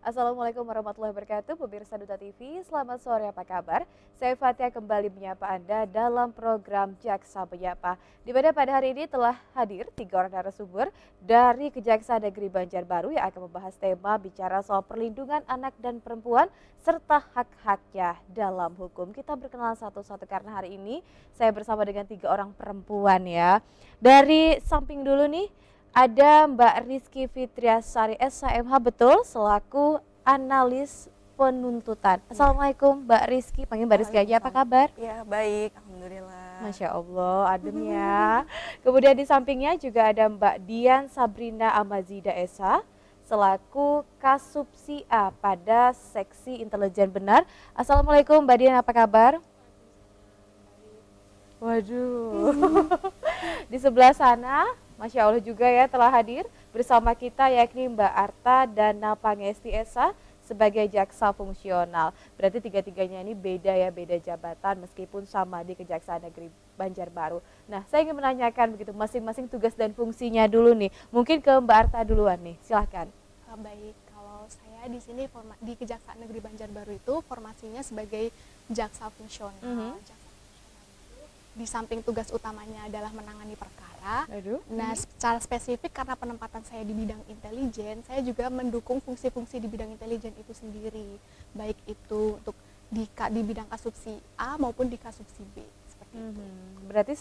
Assalamualaikum warahmatullahi wabarakatuh, pemirsa Duta TV. Selamat sore, apa kabar? Saya Fatia kembali menyapa Anda dalam program Jaksa Menyapa. Di mana pada hari ini telah hadir 3 orang narasumber dari Kejaksaan Negeri Banjarbaru yang akan membahas tema bicara soal perlindungan anak dan perempuan serta hak-haknya dalam hukum. Kita berkenalan satu-satu karena hari ini saya bersama dengan 3 orang perempuan ya. Dari samping dulu nih, ada Mbak Rizky Fitriasari SHMH betul selaku analis penuntutan. Assalamualaikum Mbak Rizky, panggil Mbak Rizky aja, apa kabar? Ya baik, alhamdulillah. Masya Allah, adem ya. Kemudian di sampingnya juga ada Mbak Dian Sabrina Amazida Esa selaku Kasubsi A pada seksi intelijen benar. Assalamualaikum Mbak Dian, apa kabar? Waduh. Di sebelah sana, Masya Allah juga ya telah hadir bersama kita yakni Mbak Arta Dana Pangesti Esa sebagai jaksa fungsional. Berarti tiga-tiganya ini beda ya, beda jabatan meskipun sama di Kejaksaan Negeri Banjarbaru. Nah, saya ingin menanyakan begitu masing-masing tugas dan fungsinya dulu nih. Mungkin ke Mbak Arta duluan nih, silahkan. Baik, kalau saya di sini di Kejaksaan Negeri Banjarbaru itu formasinya sebagai jaksa fungsional. Jaksa di samping tugas utamanya adalah menangani perkara. Nah, secara spesifik karena penempatan saya di bidang intelijen, saya juga mendukung fungsi-fungsi di bidang intelijen itu sendiri, baik itu untuk di bidang kasubsi A maupun di kasubsi B. Seperti itu. Berarti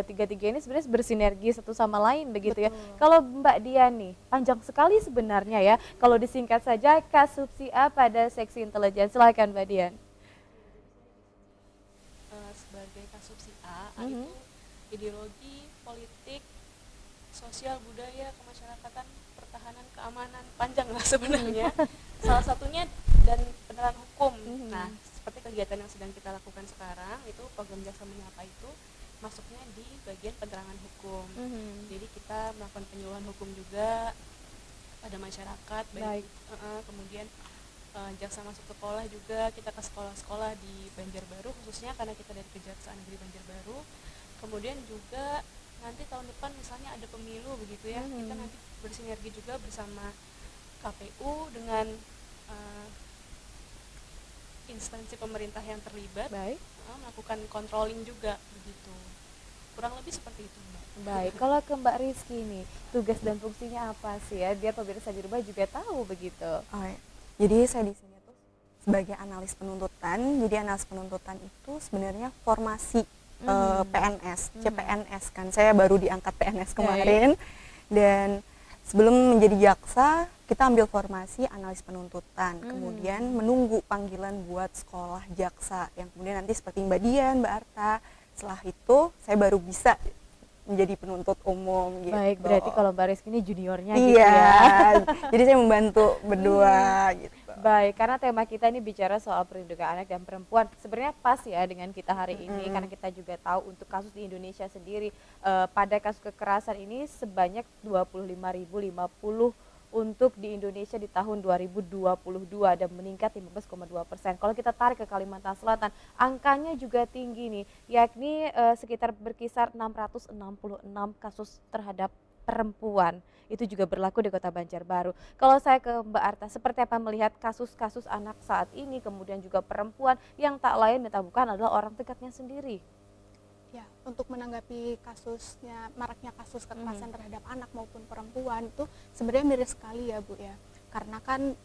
tiga-tiga ini sebenarnya bersinergi satu sama lain begitu. Betul. Ya. Kalau Mbak Dian nih, panjang sekali sebenarnya ya. Kalau disingkat saja kasubsi A pada seksi intelijen. Silakan Mbak Dian. Sebagai kasubsi A itu ideologi, politik, sosial, budaya, kemasyarakatan, pertahanan, keamanan, panjang lah sebenarnya. Salah satunya dan penerangan hukum. Nah, seperti kegiatan yang sedang kita lakukan sekarang itu program Jaksa Menyapa itu masuknya di bagian penerangan hukum. Jadi kita melakukan penyuluhan hukum juga pada masyarakat, baik. Kemudian jaksa masuk ke sekolah juga, kita ke sekolah-sekolah di Banjarbaru khususnya karena kita dari Kejaksaan Negeri Banjarbaru. Kemudian juga nanti tahun depan misalnya ada pemilu begitu ya, kita nanti bersinergi juga bersama KPU dengan instansi pemerintah yang terlibat, melakukan controlling juga begitu. Kurang lebih seperti itu, Mbak. Baik, kalau ke Mbak Rizky nih, tugas dan fungsinya apa sih ya? Biar pemirsa di rumah juga tahu begitu. Oh, ya. Jadi saya di sini tuh sebagai analis penuntutan. Jadi analis penuntutan itu sebenarnya formasi PNS, CPNS kan. Saya baru diangkat PNS kemarin. Dan sebelum menjadi jaksa, kita ambil formasi analis penuntutan. Kemudian menunggu panggilan buat sekolah jaksa yang kemudian nanti seperti Mbak Dian, Mbak Arta. Setelah itu saya baru bisa menjadi penuntut umum gitu. Baik, berarti kalau Mbak Rizky ini juniornya iya, gitu ya. Jadi saya membantu berdua gitu. Baik, karena tema kita ini bicara soal perlindungan anak dan perempuan. Sebenarnya pas ya dengan kita hari ini karena kita juga tahu untuk kasus di Indonesia sendiri pada kasus kekerasan ini sebanyak 25.050 untuk di Indonesia di tahun 2022 dan meningkat 15,2%. Kalau kita tarik ke Kalimantan Selatan, angkanya juga tinggi nih, yakni sekitar berkisar 666 kasus terhadap perempuan. Itu juga berlaku di Kota Banjarbaru. Kalau saya ke Mbak Arta, seperti apa melihat kasus-kasus anak saat ini, kemudian juga perempuan yang tak lain dan tak bukan adalah orang dekatnya sendiri? Ya, untuk menanggapi maraknya kasus kekerasan terhadap anak maupun perempuan itu sebenarnya miris sekali ya Bu ya. Karena kan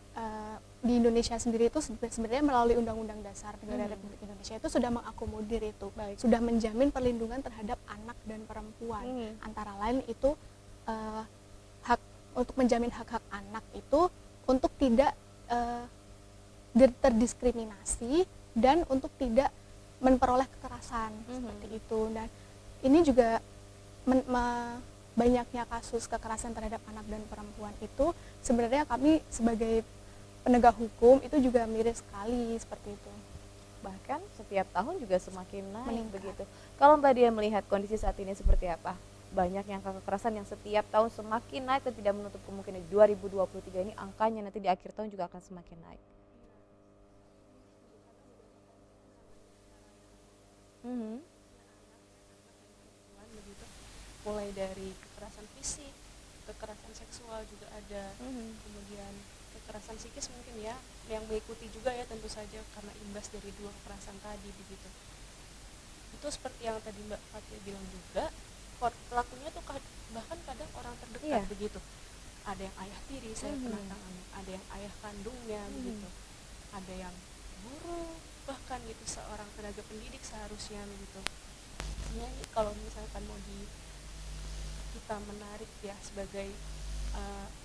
di Indonesia sendiri itu sebenarnya melalui Undang-Undang Dasar Negara Republik Indonesia itu sudah mengakomodir itu, sudah menjamin perlindungan terhadap anak dan perempuan. Antara lain itu hak untuk menjamin hak-hak anak itu untuk tidak terdiskriminasi dan untuk tidak memperoleh kekerasan seperti itu. Dan ini juga banyaknya kasus kekerasan terhadap anak dan perempuan itu sebenarnya kami sebagai penegak hukum itu juga miris sekali seperti itu. Bahkan setiap tahun juga semakin naik meningkat begitu. Kalau Mbak Dia melihat kondisi saat ini seperti apa? Banyak yang kekerasan yang setiap tahun semakin naik dan tidak menutup kemungkinan di 2023 ini angkanya nanti di akhir tahun juga akan semakin naik. Mulai dari kekerasan fisik, kekerasan seksual juga ada, kemudian kekerasan psikis mungkin ya, yang mengikuti juga ya tentu saja karena imbas dari dua kekerasan tadi begitu. Itu seperti yang tadi Mbak Fatia bilang juga, pelakunya tuh bahkan kadang orang terdekat begitu. Ada yang ayah tiri saya pernah tangani, ada yang ayah kandungnya begitu, ada yang guru, bahkan gitu seorang tenaga pendidik seharusnya begitu. Ya, ini kalau misalkan mau kita menarik ya sebagai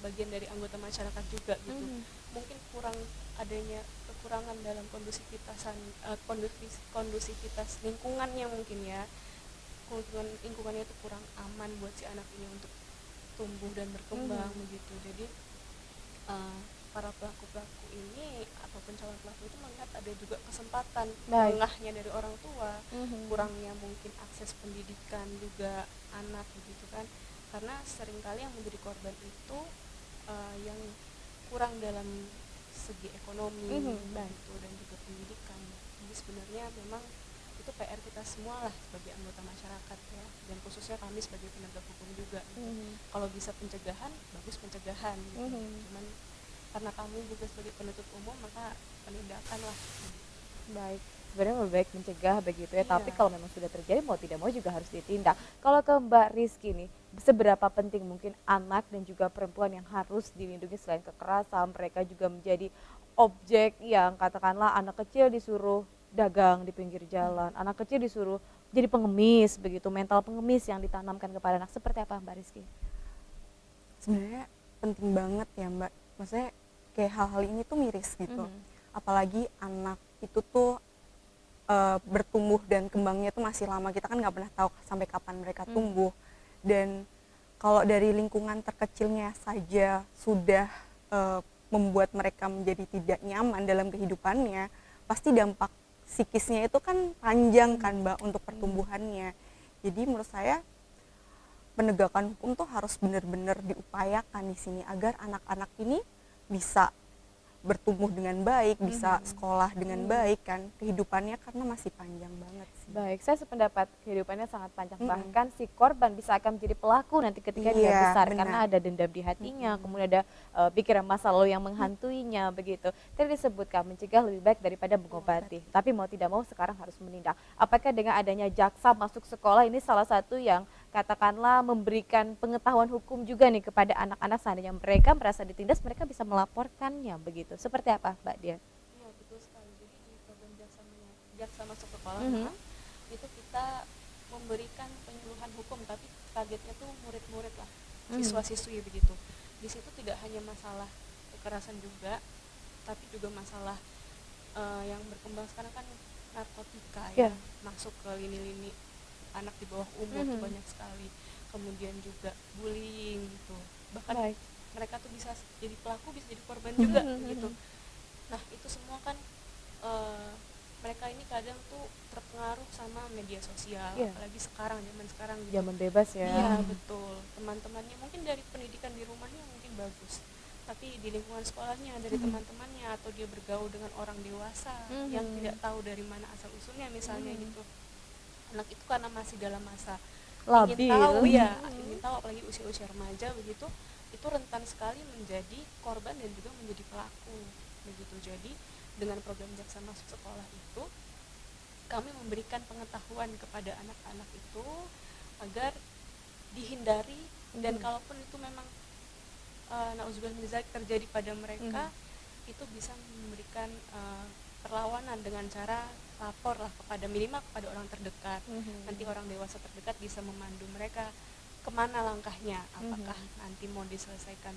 bagian dari anggota masyarakat juga gitu, mungkin kurang adanya kekurangan dalam kondusivitas lingkungannya mungkin ya, lingkungannya itu kurang aman buat si anak ini untuk tumbuh dan berkembang begitu. Jadi para pelaku-pelaku ini ataupun calon pelaku itu melihat ada juga kesempatan lengahnya dari orang tua, kurangnya mungkin akses pendidikan juga anak begitu kan, karena seringkali yang menjadi korban itu yang kurang dalam segi ekonomi begitu, dan juga pendidikan. Jadi sebenarnya memang itu PR kita semua lah sebagai anggota masyarakat ya, dan khususnya kami sebagai penegak hukum juga gitu. Kalau bisa pencegahan, bagus pencegahan gitu. Cuman karena kami juga sebagai penuntut umum, maka penindakan lah gitu. Baik, sebenarnya lebih baik mencegah begitu ya, tapi kalau memang sudah terjadi mau tidak mau juga harus ditindak. Kalau ke Mbak Rizky nih, seberapa penting mungkin anak dan juga perempuan yang harus dilindungi selain kekerasan, mereka juga menjadi objek yang katakanlah anak kecil disuruh dagang di pinggir jalan, anak kecil disuruh jadi pengemis begitu, mental pengemis yang ditanamkan kepada anak, seperti apa Mbak Rizky? Sebenarnya penting banget ya Mbak, maksudnya kayak hal-hal ini tuh miris gitu, apalagi anak itu tuh bertumbuh dan kembangnya tuh masih lama, kita kan nggak pernah tahu sampai kapan mereka tumbuh. Dan kalau dari lingkungan terkecilnya saja sudah membuat mereka menjadi tidak nyaman dalam kehidupannya, pasti dampak psikisnya itu kan panjang kan Mbak untuk pertumbuhannya. Jadi menurut saya penegakan hukum tuh harus benar-benar diupayakan di sini agar anak-anak ini bisa bertumbuh dengan baik, bisa sekolah dengan baik kan, kehidupannya karena masih panjang banget sih. Baik, saya sependapat, kehidupannya sangat panjang, bahkan si korban bisa akan menjadi pelaku nanti ketika dia besar, karena ada dendam di hatinya, kemudian ada pikiran masa lalu yang menghantuinya begitu. Tadi disebutkan mencegah lebih baik daripada mengobati, tapi mau tidak mau sekarang harus menindak. Apakah dengan adanya jaksa masuk sekolah ini salah satu yang katakanlah memberikan pengetahuan hukum juga nih kepada anak-anak, seandainya mereka merasa ditindas, mereka bisa melaporkannya begitu. Seperti apa Mbak Dian? Iya betul sekali. Jadi di program jaksa masuk sekolah itu kita memberikan penyuluhan hukum, tapi targetnya tuh murid-murid lah, siswa-siswi begitu. Di situ tidak hanya masalah kekerasan juga, tapi juga masalah yang berkembang sekarang kan narkotika ya, masuk ke lini-lini anak di bawah umur tuh banyak sekali. Kemudian juga bullying gitu, bahkan mereka tuh bisa jadi pelaku, bisa jadi korban juga gitu. Nah itu semua kan mereka ini kadang tuh terpengaruh sama media sosial, apalagi sekarang, zaman sekarang gitu. Zaman bebas ya. Iya betul, teman-temannya mungkin dari pendidikan di rumahnya mungkin bagus, tapi di lingkungan sekolahnya dari teman-temannya, atau dia bergaul dengan orang dewasa yang tidak tahu dari mana asal usulnya misalnya gitu. Anak itu karena masih dalam masa labil, ingin tahu apalagi usia-usia remaja begitu, itu rentan sekali menjadi korban dan juga menjadi pelaku begitu. Jadi dengan program jaksa masuk sekolah itu kami memberikan pengetahuan kepada anak-anak itu agar dihindari, dan kalaupun itu memang nauzubillah min dzalik terjadi pada mereka, itu bisa memberikan perlawanan dengan cara lapor lah kepada, minimal kepada orang terdekat. Nanti orang dewasa terdekat bisa memandu mereka kemana langkahnya, apakah nanti mau diselesaikan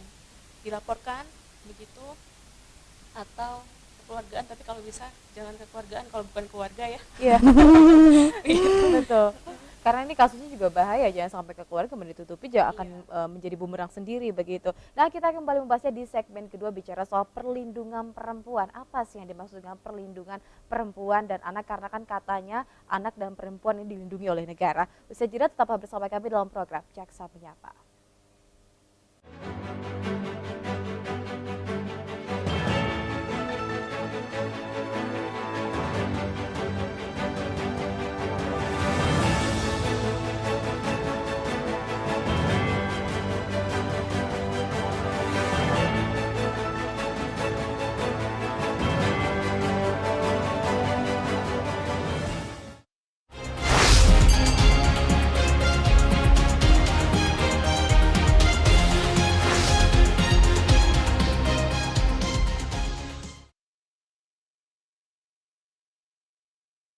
dilaporkan begitu atau kekeluargaan, tapi kalau bisa jangan kekeluargaan kalau bukan keluarga ya. Iya. Betul. Karena ini kasusnya juga bahaya, jangan sampai ke keluarga kemudian ditutupi, juga akan menjadi bumerang sendiri begitu. Nah kita kembali membahasnya di segmen kedua, bicara soal perlindungan perempuan. Apa sih yang dimaksud dengan perlindungan perempuan dan anak, karena kan katanya anak dan perempuan ini dilindungi oleh negara. Usai jeda tetaplah bersama kami dalam program Jaksa Menyapa.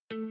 Mengawali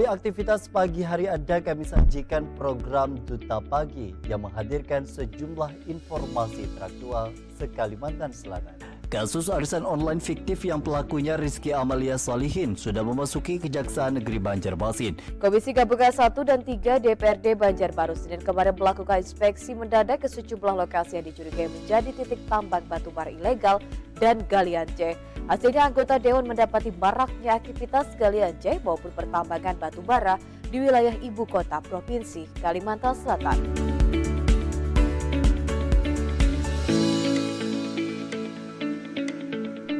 aktivitas pagi hari Anda, kami sajikan program Duta Pagi yang menghadirkan sejumlah informasi teraktual se-Kalimantan Selatan. Kasus arisan online fiktif yang pelakunya Rizky Amalia Solihin sudah memasuki Kejaksaan Negeri Banjarmasin. Komisi Gabungan 1 dan 3 DPRD Banjarbaru Senin kemarin melakukan inspeksi mendadak ke sejumlah lokasi yang dicurigai menjadi titik tambang batubara ilegal dan galian C. Hasilnya anggota Dewan mendapati maraknya aktivitas galian C maupun pertambangan batubara di wilayah ibu kota Provinsi Kalimantan Selatan.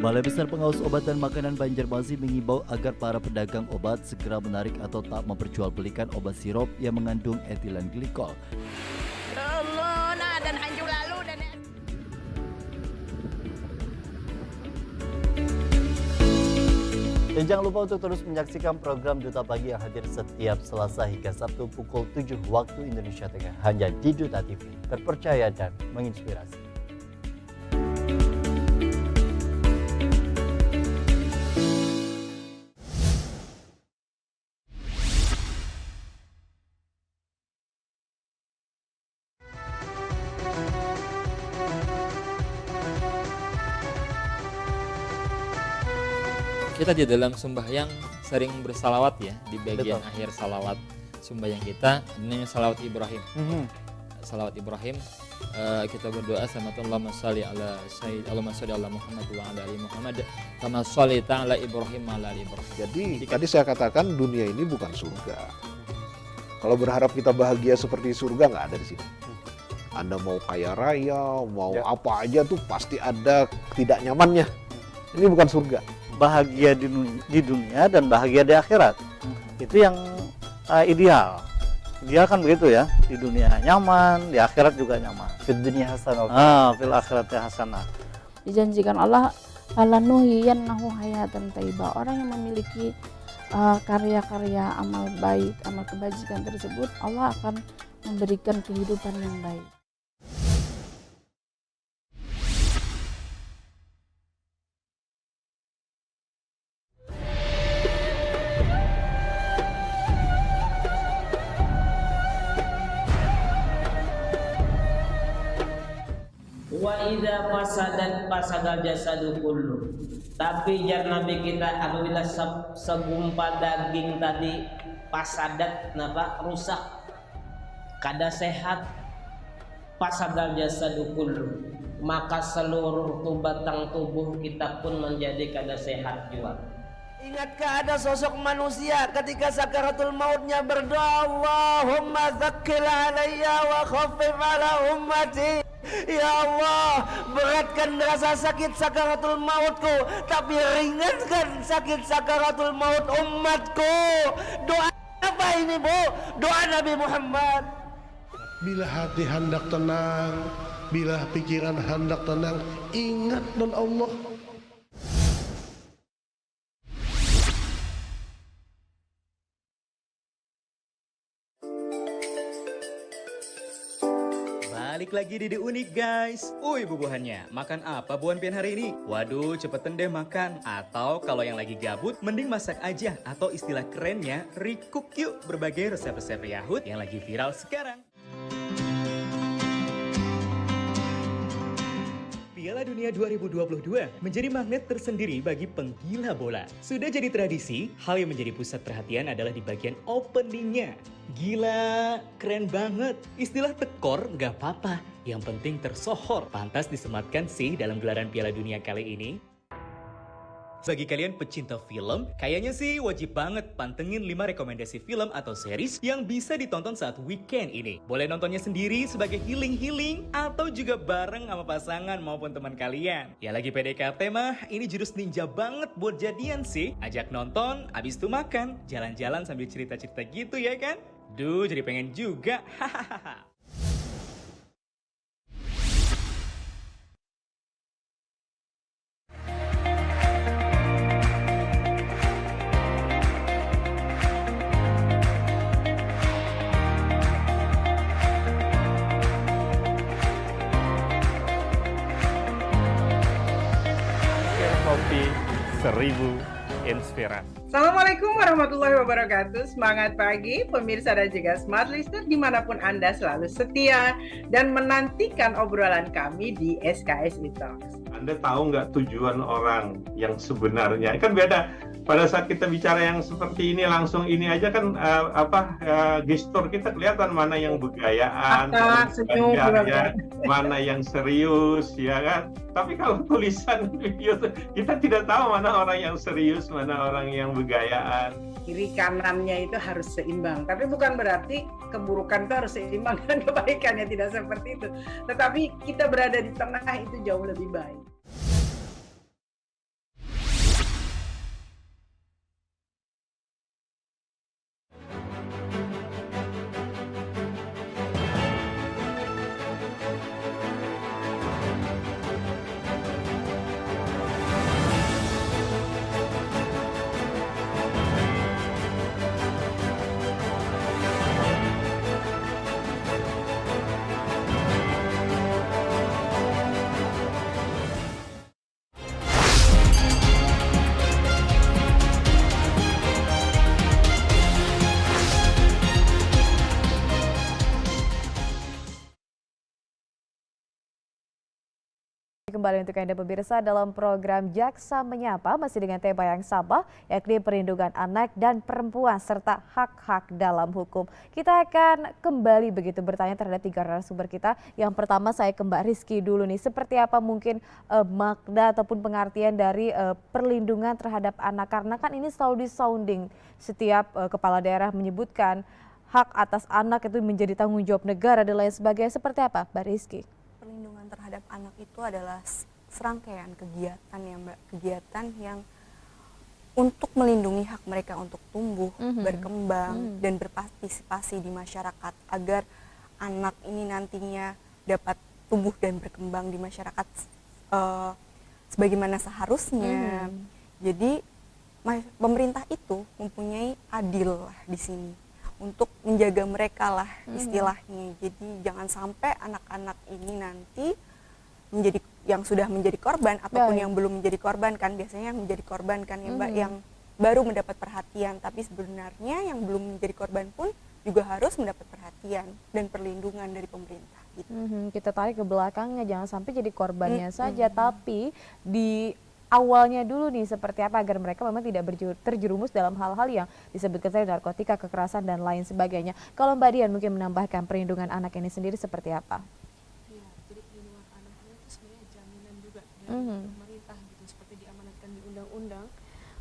Balai Besar Pengawas Obat dan Makanan Banjarmasin mengimbau agar para pedagang obat segera menarik atau tak memperjualbelikan obat sirup yang mengandung etilen glikol. Dan anjur lalu dan Dan jangan lupa untuk terus menyaksikan program Duta Pagi yang hadir setiap Selasa hingga Sabtu pukul 7 waktu Indonesia Tengah hanya di Duta TV. Terpercaya dan menginspirasi. Kita di dalam sembahyang sering bersalawat ya, di bagian akhir salawat sembahyang kita, ini salawat Ibrahim. Salawat Ibrahim, kita berdoa sama Allahumma sholli ala sayyid, Allahumma sholli ala Muhammad wa ala ali Muhammad kama sholaita ala Ibrahim wa ala ali Ibrahim. Jadi tadi saya katakan dunia ini bukan surga. Kalau berharap kita bahagia seperti surga, nggak ada di sini. Anda mau kaya raya, mau apa aja tuh pasti ada tidak nyamannya. Ini bukan surga. Bahagia di dunia dan bahagia di akhirat, itu yang ideal. Dia kan begitu ya, di dunia nyaman, di akhirat juga nyaman. Fid dunya hasanah. Fil akhirati hasanah. dijanjikan Allah alanuhiyannahu hayatan thayyibah. Orang yang memiliki karya-karya amal baik, amal kebajikan tersebut, Allah akan memberikan kehidupan yang baik. Wa idza fasadat fasadal jasadu kullu. Tapi jar Nabi kita apabila segumpal daging tadi fasadat napa rusak kada sehat fasadal jasadu kullu, maka seluruh batang tubuh kita pun menjadi kada sehat juga. Ingatkah ada sosok manusia ketika sakaratul mautnya berdoa, Allahumma zakkil alayya wa khaffif ala ummati. Ya Allah, beratkan rasa sakit sakaratul mautku, tapi ringankan sakit sakaratul maut umatku. Doa apa ini, Bu? Doa Nabi Muhammad. Bila hati hendak tenang, bila pikiran hendak tenang, ingat dan Allah. Balik lagi di The Unik guys. Bubuhannya, makan apa buan pian hari ini? Waduh, cepetan deh makan. Atau kalau yang lagi gabut, mending masak aja. Atau istilah kerennya, recook yuk. Berbagai resep-resep Yahud yang lagi viral sekarang. Piala Dunia 2022 menjadi magnet tersendiri bagi penggila bola. Sudah jadi tradisi, hal yang menjadi pusat perhatian adalah di bagian openingnya. Gila, keren banget. Istilah tekor nggak apa-apa, yang penting tersohor. Pantas disematkan sih dalam gelaran Piala Dunia kali ini. Bagi kalian pecinta film, kayaknya sih wajib banget pantengin 5 rekomendasi film atau series yang bisa ditonton saat weekend ini. Boleh nontonnya sendiri sebagai healing-healing atau juga bareng sama pasangan maupun teman kalian. Ya lagi PDKT mah, ini jurus ninja banget buat jadian sih. Ajak nonton, abis itu makan, jalan-jalan sambil cerita-cerita gitu ya kan? Duh, jadi pengen juga. Hahaha. 1000 inspirasi. Assalamualaikum warahmatullahi wabarakatuh. Semangat pagi pemirsa dan juga smart listener dimanapun Anda selalu setia dan menantikan obrolan kami di SKSI Talks. Anda tahu nggak tujuan orang yang sebenarnya? Kan beda. Pada saat kita bicara yang seperti ini langsung ini aja kan gestur kita kelihatan mana yang begayaan, mana yang serius, ya kan? Tapi kalau tulisan video kita tidak tahu mana orang yang serius, mana orang yang begayaan. Kiri kanannya itu harus seimbang, tapi bukan berarti keburukan itu harus seimbang dan kebaikannya tidak seperti itu. Tetapi kita berada di tengah itu jauh lebih baik. Kembali untuk Anda pemirsa dalam program Jaksa Menyapa masih dengan tema yang sama, yakni perlindungan anak dan perempuan serta hak-hak dalam hukum. Kita akan kembali begitu bertanya terhadap 3 narasumber kita. Yang pertama saya ke Mbak Rizky dulu nih, seperti apa mungkin makna ataupun pengertian dari perlindungan terhadap anak, karena kan ini selalu disounding setiap kepala daerah menyebutkan hak atas anak itu menjadi tanggung jawab negara dan lain sebagainya. Seperti apa Mbak Rizky? Perlindungan terhadap anak itu adalah serangkaian kegiatan ya Mbak, kegiatan yang untuk melindungi hak mereka untuk tumbuh, berkembang, dan berpartisipasi di masyarakat agar anak ini nantinya dapat tumbuh dan berkembang di masyarakat sebagaimana seharusnya. Jadi pemerintah itu mempunyai adil lah di sini untuk menjaga mereka lah istilahnya. Jadi jangan sampai anak-anak ini nanti menjadi yang sudah menjadi korban ataupun yang belum menjadi korban, kan biasanya yang menjadi korban kan ya Mbak, yang baru mendapat perhatian, tapi sebenarnya yang belum menjadi korban pun juga harus mendapat perhatian dan perlindungan dari pemerintah gitu. Kita tarik ke belakangnya, jangan sampai jadi korbannya saja, tapi di awalnya dulu nih seperti apa agar mereka memang tidak terjerumus dalam hal-hal yang disebutkan tadi, narkotika, kekerasan dan lain sebagainya. Kalau Mbak Dian mungkin menambahkan perlindungan anak ini sendiri seperti apa? Ya, jadi perlindungan anak itu sebenarnya jaminan juga dari pemerintah gitu, seperti diamanatkan di undang-undang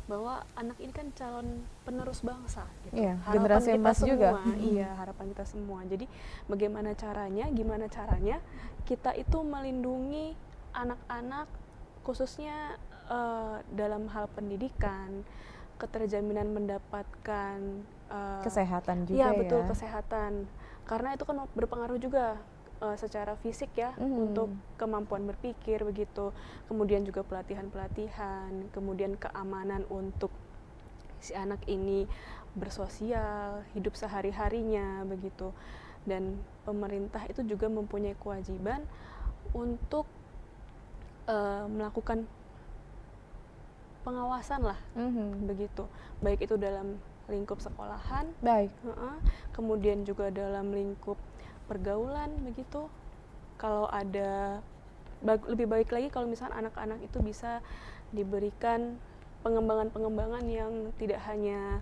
bahwa anak ini kan calon penerus bangsa gitu. Iya, Harapan generasi kita emas semua, juga. Iya, harapan kita semua. Jadi gimana caranya kita itu melindungi anak-anak khususnya dalam hal pendidikan, keterjaminan mendapatkan kesehatan juga ya. Betul, kesehatan. Karena itu kan berpengaruh juga secara fisik ya, untuk kemampuan berpikir begitu. Kemudian juga pelatihan-pelatihan, kemudian keamanan untuk si anak ini bersosial, hidup sehari-harinya begitu. Dan pemerintah itu juga mempunyai kewajiban untuk melakukan pengawasan lah, begitu, baik itu dalam lingkup sekolahan, kemudian juga dalam lingkup pergaulan begitu. Kalau ada lebih baik lagi kalau misalnya anak-anak itu bisa diberikan pengembangan yang tidak hanya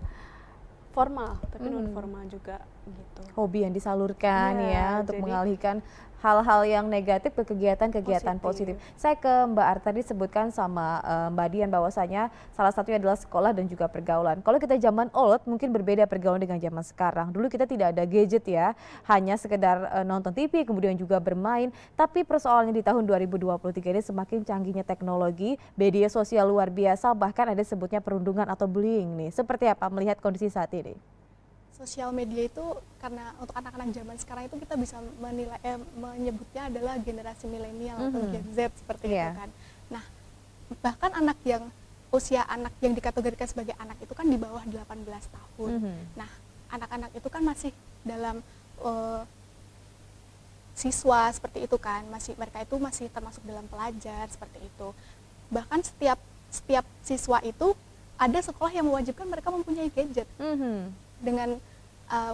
formal tapi non formal juga gitu. Hobi yang disalurkan ya untuk mengalihkan hal-hal yang negatif ke kegiatan-kegiatan positif. Saya ke Mbak Arta, tadi sebutkan sama Mbak Dian bahwasanya salah satunya adalah sekolah dan juga pergaulan. Kalau kita zaman old mungkin berbeda pergaulan dengan zaman sekarang. Dulu kita tidak ada gadget ya, hanya sekedar nonton TV kemudian juga bermain. Tapi persoalannya di tahun 2023 ini semakin canggihnya teknologi, media sosial luar biasa, bahkan ada sebutnya perundungan atau bullying nih. Seperti apa melihat kondisi saat ini? Sosial media itu karena untuk anak-anak zaman sekarang itu kita bisa menyebutnya adalah generasi milenial atau Gen Z seperti itu kan. Nah, bahkan anak yang usia anak yang dikategorikan sebagai anak itu kan di bawah 18 tahun. Nah, anak-anak itu kan masih dalam siswa seperti itu kan, mereka itu masih termasuk dalam pelajar seperti itu. Bahkan setiap setiap siswa itu ada sekolah yang mewajibkan mereka mempunyai gadget dengan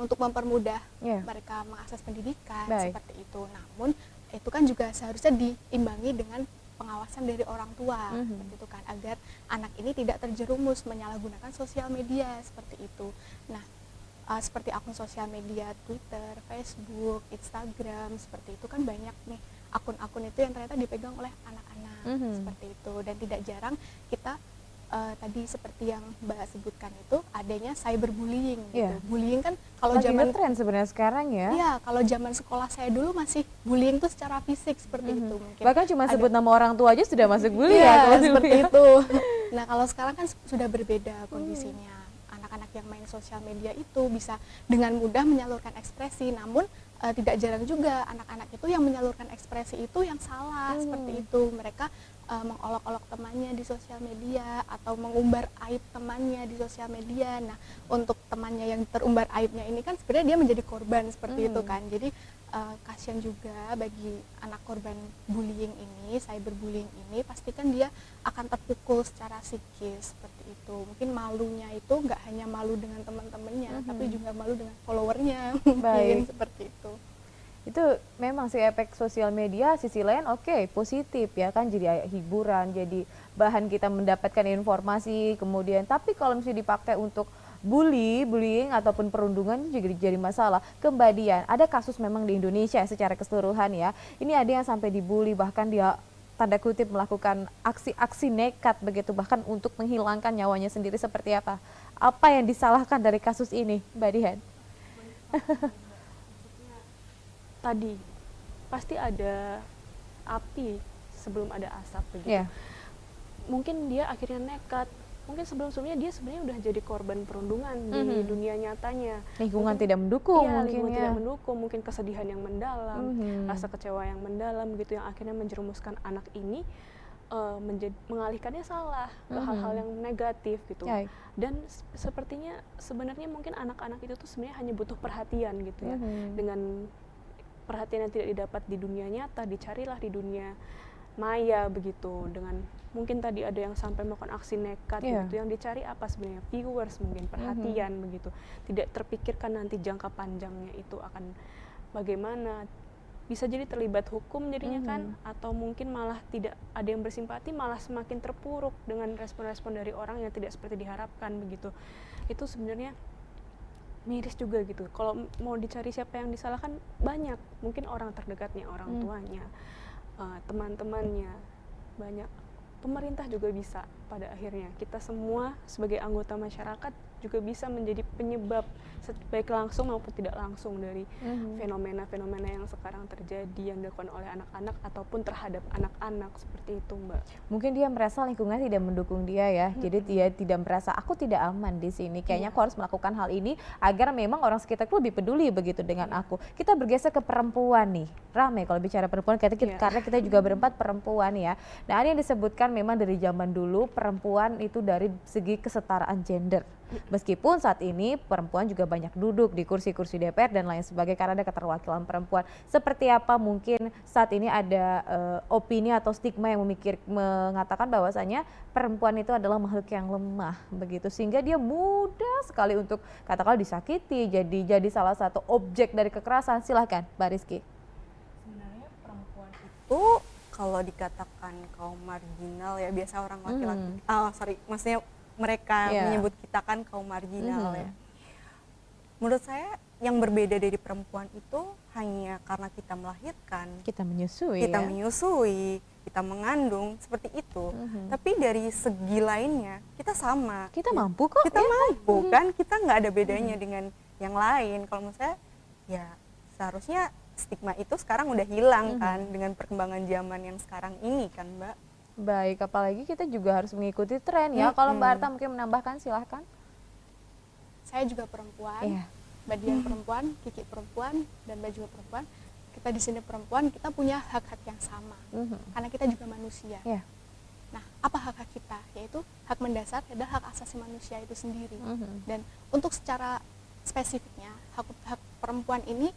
untuk mempermudah mereka mengakses pendidikan seperti itu. Namun itu kan juga seharusnya diimbangi dengan pengawasan dari orang tua seperti itu kan, agar anak ini tidak terjerumus menyalahgunakan sosial media seperti itu. Nah, seperti akun sosial media Twitter, Facebook, Instagram seperti itu kan banyak nih akun-akun itu yang ternyata dipegang oleh anak-anak seperti itu. Dan tidak jarang kita tadi seperti yang Mbak sebutkan itu adanya cyberbullying gitu. Bullying kan kalau zaman tren sebenarnya sekarang ya. Iya, kalau zaman sekolah saya dulu masih bullying tuh secara fisik seperti itu mungkin. Bahkan cuma sebut nama orang tua aja sudah masuk bullying ya seperti itu. Nah, kalau sekarang kan sudah berbeda kondisinya. Anak-anak yang main sosial media itu bisa dengan mudah menyalurkan ekspresi, namun tidak jarang juga anak-anak itu yang menyalurkan ekspresi itu yang salah seperti itu. Mereka mengolok-olok temannya di sosial media atau mengumbar aib temannya di sosial media. Nah, untuk temannya yang terumbar aibnya ini kan sebenarnya dia menjadi korban seperti itu kan. Jadi kasihan juga bagi anak korban bullying ini, cyberbullying ini, pastikan dia akan terpukul secara psikis seperti itu. Mungkin malunya itu nggak hanya malu dengan teman-temannya, tapi juga malu dengan followernya mungkin seperti itu. Itu memang sih efek sosial media, sisi lain positif ya kan, jadi hiburan, jadi bahan kita mendapatkan informasi kemudian. Tapi kalau misalnya dipakai untuk bullying ataupun perundungan juga jadi masalah. Kemudian ada kasus memang di Indonesia secara keseluruhan ya, ini ada yang sampai dibully, bahkan dia tanda kutip melakukan aksi-aksi nekat begitu, bahkan untuk menghilangkan nyawanya sendiri. Seperti apa yang disalahkan dari kasus ini, Mbak Dian? Tadi pasti ada api sebelum ada asap begitu. Mungkin dia akhirnya nekat, mungkin sebelum-sebelumnya dia sebenarnya udah jadi korban perundungan di dunia nyatanya. Lingkungan tidak mendukung lingkungan tidak mendukung, mungkin kesedihan yang mendalam, rasa kecewa yang mendalam begitu, yang akhirnya menjerumuskan anak ini mengalihkannya salah ke hal-hal yang negatif gitu. Dan sepertinya sebenarnya mungkin anak-anak itu tuh sebenarnya hanya butuh perhatian gitu ya. Dengan perhatian yang tidak didapat di dunia nyata, dicarilah di dunia maya begitu. Dengan mungkin tadi ada yang sampai melakukan aksi nekat gitu, yang dicari apa sebenarnya? Viewers, mungkin perhatian begitu. Tidak terpikirkan nanti jangka panjangnya itu akan bagaimana. Bisa jadi terlibat hukum jadinya kan, atau mungkin malah tidak ada yang bersimpati, malah semakin terpuruk dengan respon-respon dari orang yang tidak seperti diharapkan begitu. Itu sebenarnya miris juga gitu. Kalau mau dicari siapa yang disalahkan, banyak. Mungkin orang terdekatnya, orang tuanya, teman-temannya, banyak. Pemerintah juga bisa pada akhirnya. Kita semua sebagai anggota masyarakat juga bisa menjadi penyebab baik langsung maupun tidak langsung dari fenomena-fenomena yang sekarang terjadi yang dilakukan oleh anak-anak ataupun terhadap anak-anak seperti itu, Mbak. Mungkin dia merasa lingkungan tidak mendukung dia ya, jadi dia tidak merasa aku tidak aman di sini. Kayaknya aku harus melakukan hal ini agar memang orang sekitarku lebih peduli begitu dengan aku. Kita bergeser ke perempuan nih, ramai kalau bicara perempuan karena kita juga berempat perempuan ya. Nah, ada yang disebutkan memang dari zaman dulu perempuan itu dari segi kesetaraan gender. Meskipun saat ini perempuan juga banyak duduk di kursi-kursi DPR dan lain sebagainya karena ada keterwakilan perempuan. Seperti apa mungkin saat ini ada opini atau stigma yang mengatakan bahwasanya perempuan itu adalah makhluk yang lemah begitu, sehingga dia mudah sekali untuk katakanlah disakiti, jadi salah satu objek dari kekerasan. Silahkan Mbak Rizky. Sebenarnya perempuan itu kalau dikatakan kaum marginal ya, biasa orang laki-laki maksudnya mereka menyebut kita kan kaum marginal ya. Menurut saya yang berbeda dari perempuan itu hanya karena kita melahirkan, kita menyusui, kita mengandung seperti itu. Tapi dari segi lainnya kita sama. Kita mampu kok. Kita mampu kan, kita nggak ada bedanya dengan yang lain. Kalau menurut saya ya seharusnya stigma itu sekarang udah hilang kan dengan perkembangan zaman yang sekarang ini kan, Mbak. Baik, apalagi kita juga harus mengikuti tren ya. Kalau Mbak Arta mungkin menambahkan, silahkan. Saya juga perempuan, Mbak Dian perempuan, Kiki perempuan, dan Mbak juga perempuan. Kita di sini perempuan, kita punya hak-hak yang sama, karena kita juga manusia. Nah, apa hak-hak kita? Yaitu hak mendasar adalah hak asasi manusia itu sendiri. Dan untuk secara spesifiknya, hak perempuan ini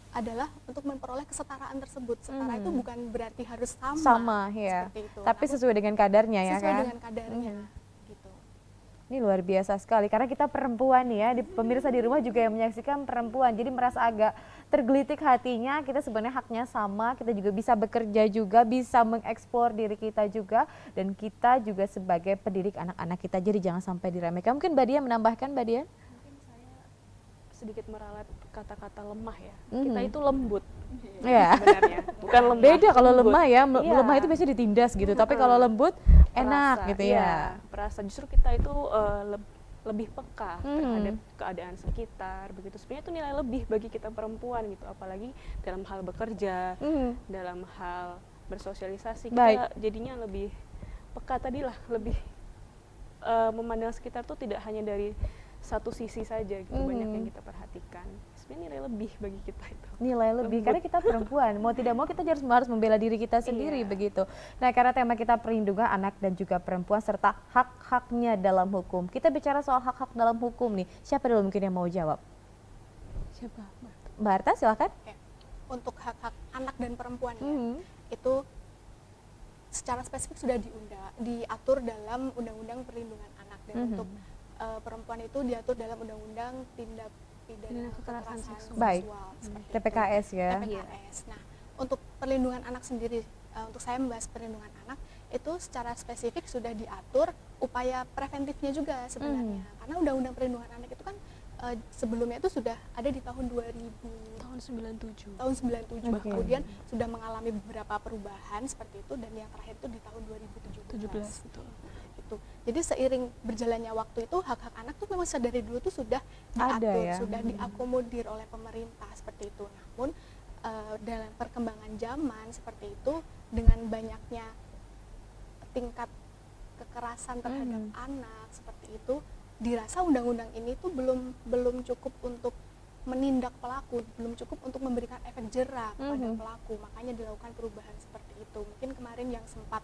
adalah untuk memperoleh kesetaraan tersebut. Setara itu bukan berarti harus sama. Sama ya. Seperti itu. Tapi sesuai dengan kadarnya ya kan. Sesuai dengan kadarnya. Gitu. Ini luar biasa sekali karena kita perempuan nih ya, pemirsa di rumah juga yang menyaksikan perempuan. Jadi merasa agak tergelitik hatinya, kita sebenarnya haknya sama, kita juga bisa bekerja juga, bisa mengeksplor diri kita juga, dan kita juga sebagai pendidik anak-anak kita. Jadi jangan sampai diremehkan. Mungkin Mbak Dian menambahkan, Mbak Dian? Sedikit meralat kata-kata lemah ya. Kita itu lembut. Iya. Sebenarnya. Bukan lemah. Beda kalau lembut. lemah ya, Iya. lemah itu biasanya ditindas gitu. Tapi kalau lembut enak Perasa, gitu iya, ya. Perasa justru kita itu lebih peka terhadap keadaan sekitar begitu. Sebenarnya itu nilai lebih bagi kita perempuan gitu, apalagi dalam hal bekerja, dalam hal bersosialisasi kita jadinya lebih peka tadilah, lebih memandang sekitar tuh tidak hanya dari satu sisi saja gitu, banyak yang kita perhatikan. Sebenarnya nilai lebih bagi kita itu. Nilai lebih karena kita perempuan, mau tidak mau kita harus membela diri kita sendiri begitu. Nah, karena tema kita perlindungan anak dan juga perempuan serta hak-haknya dalam hukum. Kita bicara soal hak-hak dalam hukum nih. Siapa dulu mungkin yang mau jawab? Siapa? Mbak Arta silakan. Untuk hak-hak anak dan perempuan ya, itu secara spesifik sudah diatur dalam Undang-Undang Perlindungan Anak, dan untuk perempuan itu diatur dalam Undang-Undang Tindak Pidana Kekerasan Seksual. Baik. TPKS ya. TPKS. Nah, untuk perlindungan anak sendiri, untuk saya membahas perlindungan anak itu secara spesifik sudah diatur upaya preventifnya juga sebenarnya. Karena Undang-Undang Perlindungan Anak itu kan sebelumnya itu sudah ada di tahun 2000. Tahun 97. Tahun 97. Kemudian sudah mengalami beberapa perubahan seperti itu, dan yang terakhir itu di tahun 2017. Betul. Jadi seiring berjalannya waktu itu hak-hak anak tuh memang dari dulu tuh sudah diatur, sudah diakomodir oleh pemerintah seperti itu. Namun dalam perkembangan zaman seperti itu, dengan banyaknya tingkat kekerasan terhadap anak seperti itu, dirasa undang-undang ini tuh belum cukup untuk menindak pelaku, belum cukup untuk memberikan efek jera kepada pelaku. Makanya dilakukan perubahan seperti itu. Mungkin kemarin yang sempat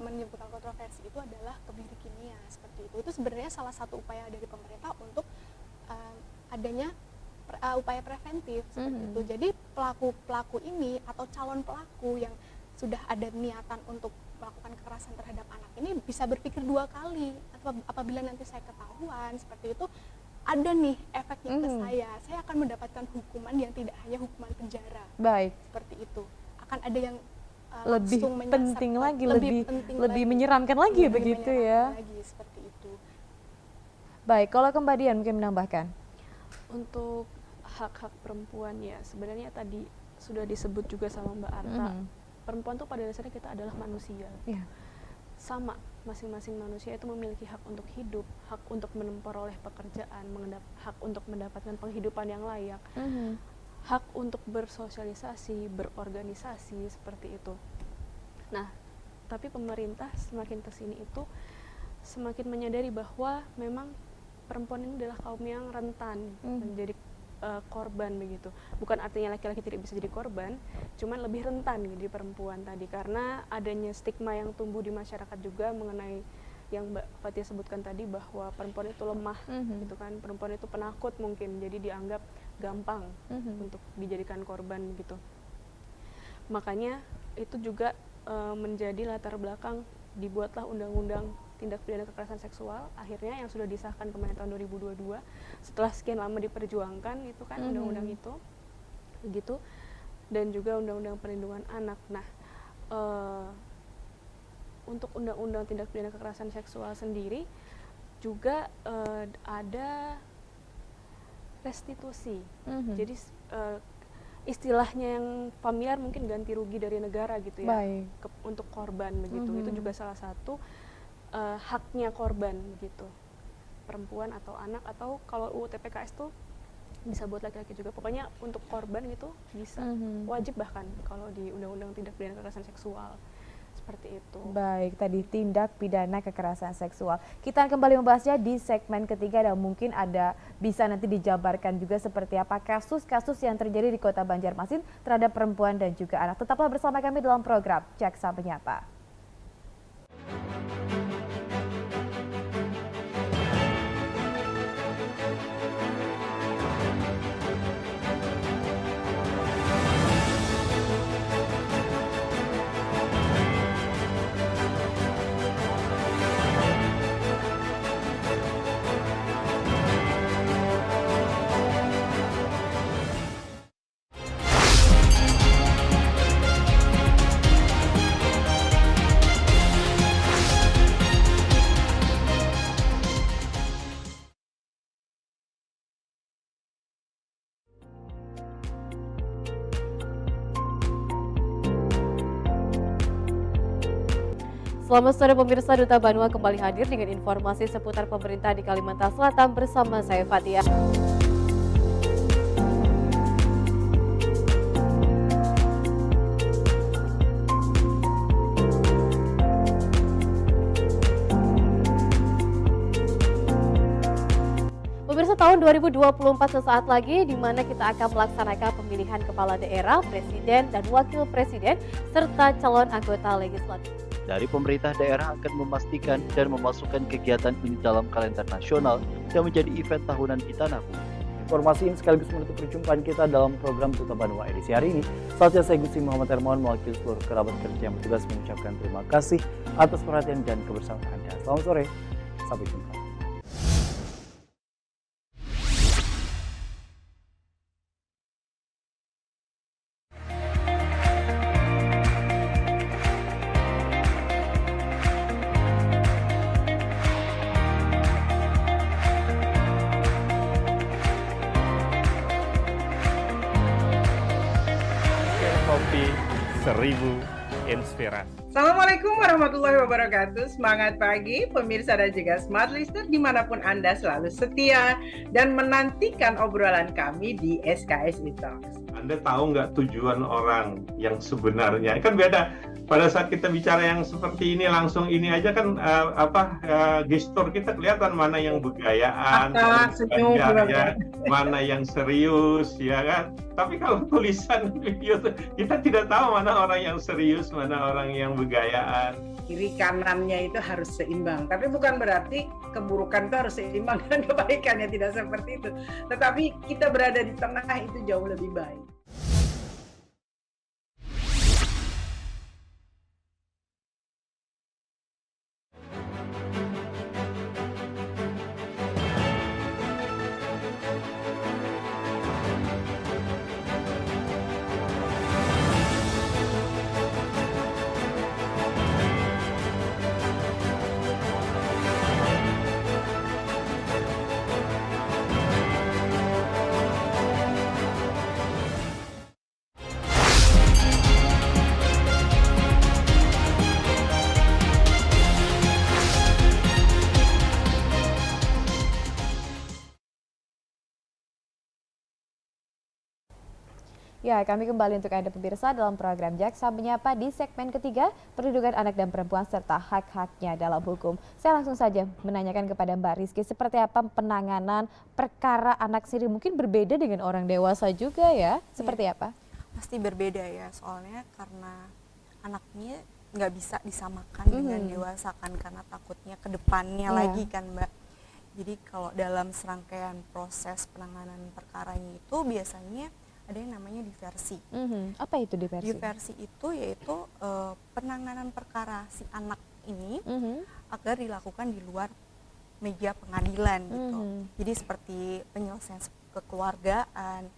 menimbulkan kontroversi itu adalah kebiri kimia seperti itu. Itu sebenarnya salah satu upaya dari pemerintah untuk adanya upaya preventif seperti itu. Jadi pelaku ini atau calon pelaku yang sudah ada niatan untuk melakukan kekerasan terhadap anak ini bisa berpikir dua kali, atau apabila nanti saya ketahuan seperti itu, ada nih efeknya ke saya akan mendapatkan hukuman yang tidak hanya hukuman penjara. Baik. Seperti itu. Akan ada yang lebih penting lagi, lebih menyeramkan lagi begitu ya. Lagi, seperti itu. Baik, kalau ke Mbak Dian mungkin menambahkan. Untuk hak-hak perempuan ya, sebenarnya tadi sudah disebut juga sama Mbak Arta. Perempuan tuh pada dasarnya kita adalah manusia. Sama, masing-masing manusia itu memiliki hak untuk hidup, hak untuk memperoleh pekerjaan, hak untuk mendapatkan penghidupan yang layak. Hak untuk bersosialisasi, berorganisasi seperti itu. Nah, tapi pemerintah semakin kesini itu semakin menyadari bahwa memang perempuan ini adalah kaum yang rentan menjadi korban begitu. Bukan artinya laki-laki tidak bisa jadi korban, cuman lebih rentan jadi perempuan tadi karena adanya stigma yang tumbuh di masyarakat juga mengenai yang Mbak Fatia sebutkan tadi bahwa perempuan itu lemah gitu kan, perempuan itu penakut mungkin, jadi dianggap gampang untuk dijadikan korban gitu. Makanya itu juga menjadi latar belakang dibuatlah undang-undang tindak pidana kekerasan seksual akhirnya yang sudah disahkan kemarin tahun 2022 setelah sekian lama diperjuangkan itu kan undang-undang itu begitu, dan juga undang-undang perlindungan anak. Nah, untuk undang-undang tindak pidana kekerasan seksual sendiri juga ada restitusi. Jadi istilahnya yang familiar mungkin ganti rugi dari negara gitu ya, untuk korban begitu. Itu juga salah satu haknya korban begitu, perempuan atau anak, atau kalau UU TPKS tuh bisa buat laki-laki juga. Pokoknya untuk korban gitu bisa, wajib bahkan kalau di undang-undang tindak pidana kekerasan seksual. Seperti itu. Baik, tadi tindak pidana kekerasan seksual. Kita akan kembali membahasnya di segmen ketiga dan mungkin ada bisa nanti dijabarkan juga seperti apa kasus-kasus yang terjadi di Kota Banjarmasin terhadap perempuan dan juga anak. Tetaplah bersama kami dalam program Jaksa Menyapa. Selamat sore pemirsa, Duta Banua kembali hadir dengan informasi seputar pemerintah di Kalimantan Selatan bersama saya Fatia. Pemirsa, tahun 2024 sesaat lagi di mana kita akan melaksanakan pemilihan kepala daerah, presiden dan wakil presiden serta calon anggota legislatif. Dari pemerintah daerah akan memastikan dan memasukkan kegiatan ini dalam kalender nasional yang menjadi event tahunan di tanah bumi. Informasi ini sekaligus menutup perjumpaan kita dalam program Duta Banua edisi hari ini. Saatnya saya Gusti Muhammad Hermawan mewakili seluruh kerabat kerja yang bertugas mengucapkan terima kasih atas perhatian dan kebersamaan Anda. Selamat sore, sampai jumpa. Kopi 1000 Inspirasi. Assalamualaikum warahmatullahi wabarakatuh. Semangat pagi pemirsa dan juga smart listener dimanapun Anda selalu setia dan menantikan obrolan kami di SKSI Talks. Anda tahu nggak tujuan orang yang sebenarnya? Kan beda. Pada saat kita bicara yang seperti ini langsung ini aja kan gestur kita kelihatan mana yang begayaan, mana yang serius, ya kan? Tapi kalau tulisan video kita tidak tahu mana orang yang serius, mana orang yang begayaan. Kiri kanannya itu harus seimbang, tapi bukan berarti keburukan itu harus seimbang dengan kebaikannya, tidak seperti itu. Tetapi kita berada di tengah itu jauh lebih baik. Ya, kami kembali untuk Anda pemirsa dalam program Jaksa Menyapa di segmen ketiga, perlindungan anak dan perempuan serta hak-haknya dalam hukum. Saya langsung saja menanyakan kepada Mbak Rizky, seperti apa penanganan perkara anak siri? Mungkin berbeda dengan orang dewasa juga ya, seperti apa? Pasti berbeda ya, soalnya karena anaknya nggak bisa disamakan dengan dewasa kan, karena takutnya ke depannya lagi kan Mbak. Jadi kalau dalam serangkaian proses penanganan perkaranya itu biasanya ada yang namanya diversi. Apa itu diversi? Diversi itu yaitu penanganan perkara si anak ini agar dilakukan di luar meja pengadilan gitu. Jadi seperti penyelesaian kekeluargaan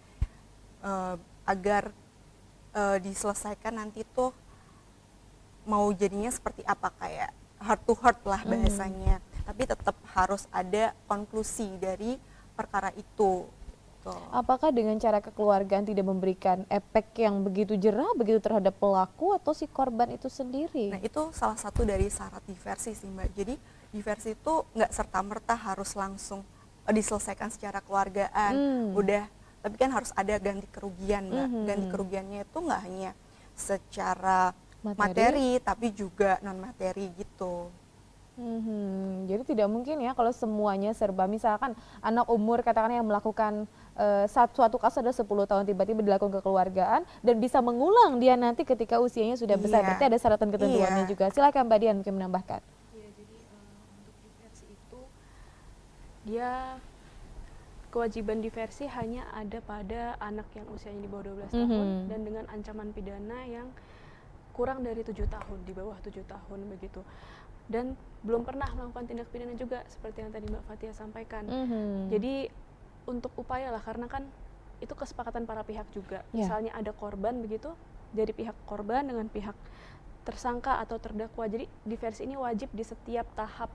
agar diselesaikan nanti tuh mau jadinya seperti apa, kayak heart to heart lah bahasanya. Tapi tetap harus ada konklusi dari perkara itu. Apakah dengan cara kekeluargaan tidak memberikan efek yang begitu jerah begitu terhadap pelaku atau si korban itu sendiri? Nah, itu salah satu dari syarat diversi sih Mbak. Jadi diversi itu nggak serta-merta harus langsung diselesaikan secara keluargaan. Udah, tapi kan harus ada ganti kerugian Mbak. Ganti kerugiannya itu nggak hanya secara materi tapi juga non materi gitu. Jadi tidak mungkin ya kalau semuanya serba, misalkan anak umur katakan yang melakukan suatu kasus ada 10 tahun tiba-tiba dilakukan kekeluargaan dan bisa mengulang dia nanti ketika usianya sudah besar. Berarti ada syaratan ketentuannya juga. Silakan Mbak Dian mungkin menambahkan. Ya, jadi untuk diversi itu dia kewajiban diversi hanya ada pada anak yang usianya di bawah 12 tahun dan dengan ancaman pidana yang kurang dari 7 tahun, di bawah 7 tahun begitu. Dan belum pernah melakukan tindak pidana juga seperti yang tadi Mbak Fatia sampaikan. Jadi untuk upaya lah, karena kan itu kesepakatan para pihak juga. Misalnya ada korban begitu, dari pihak korban dengan pihak tersangka atau terdakwa. Jadi diversi ini wajib di setiap tahap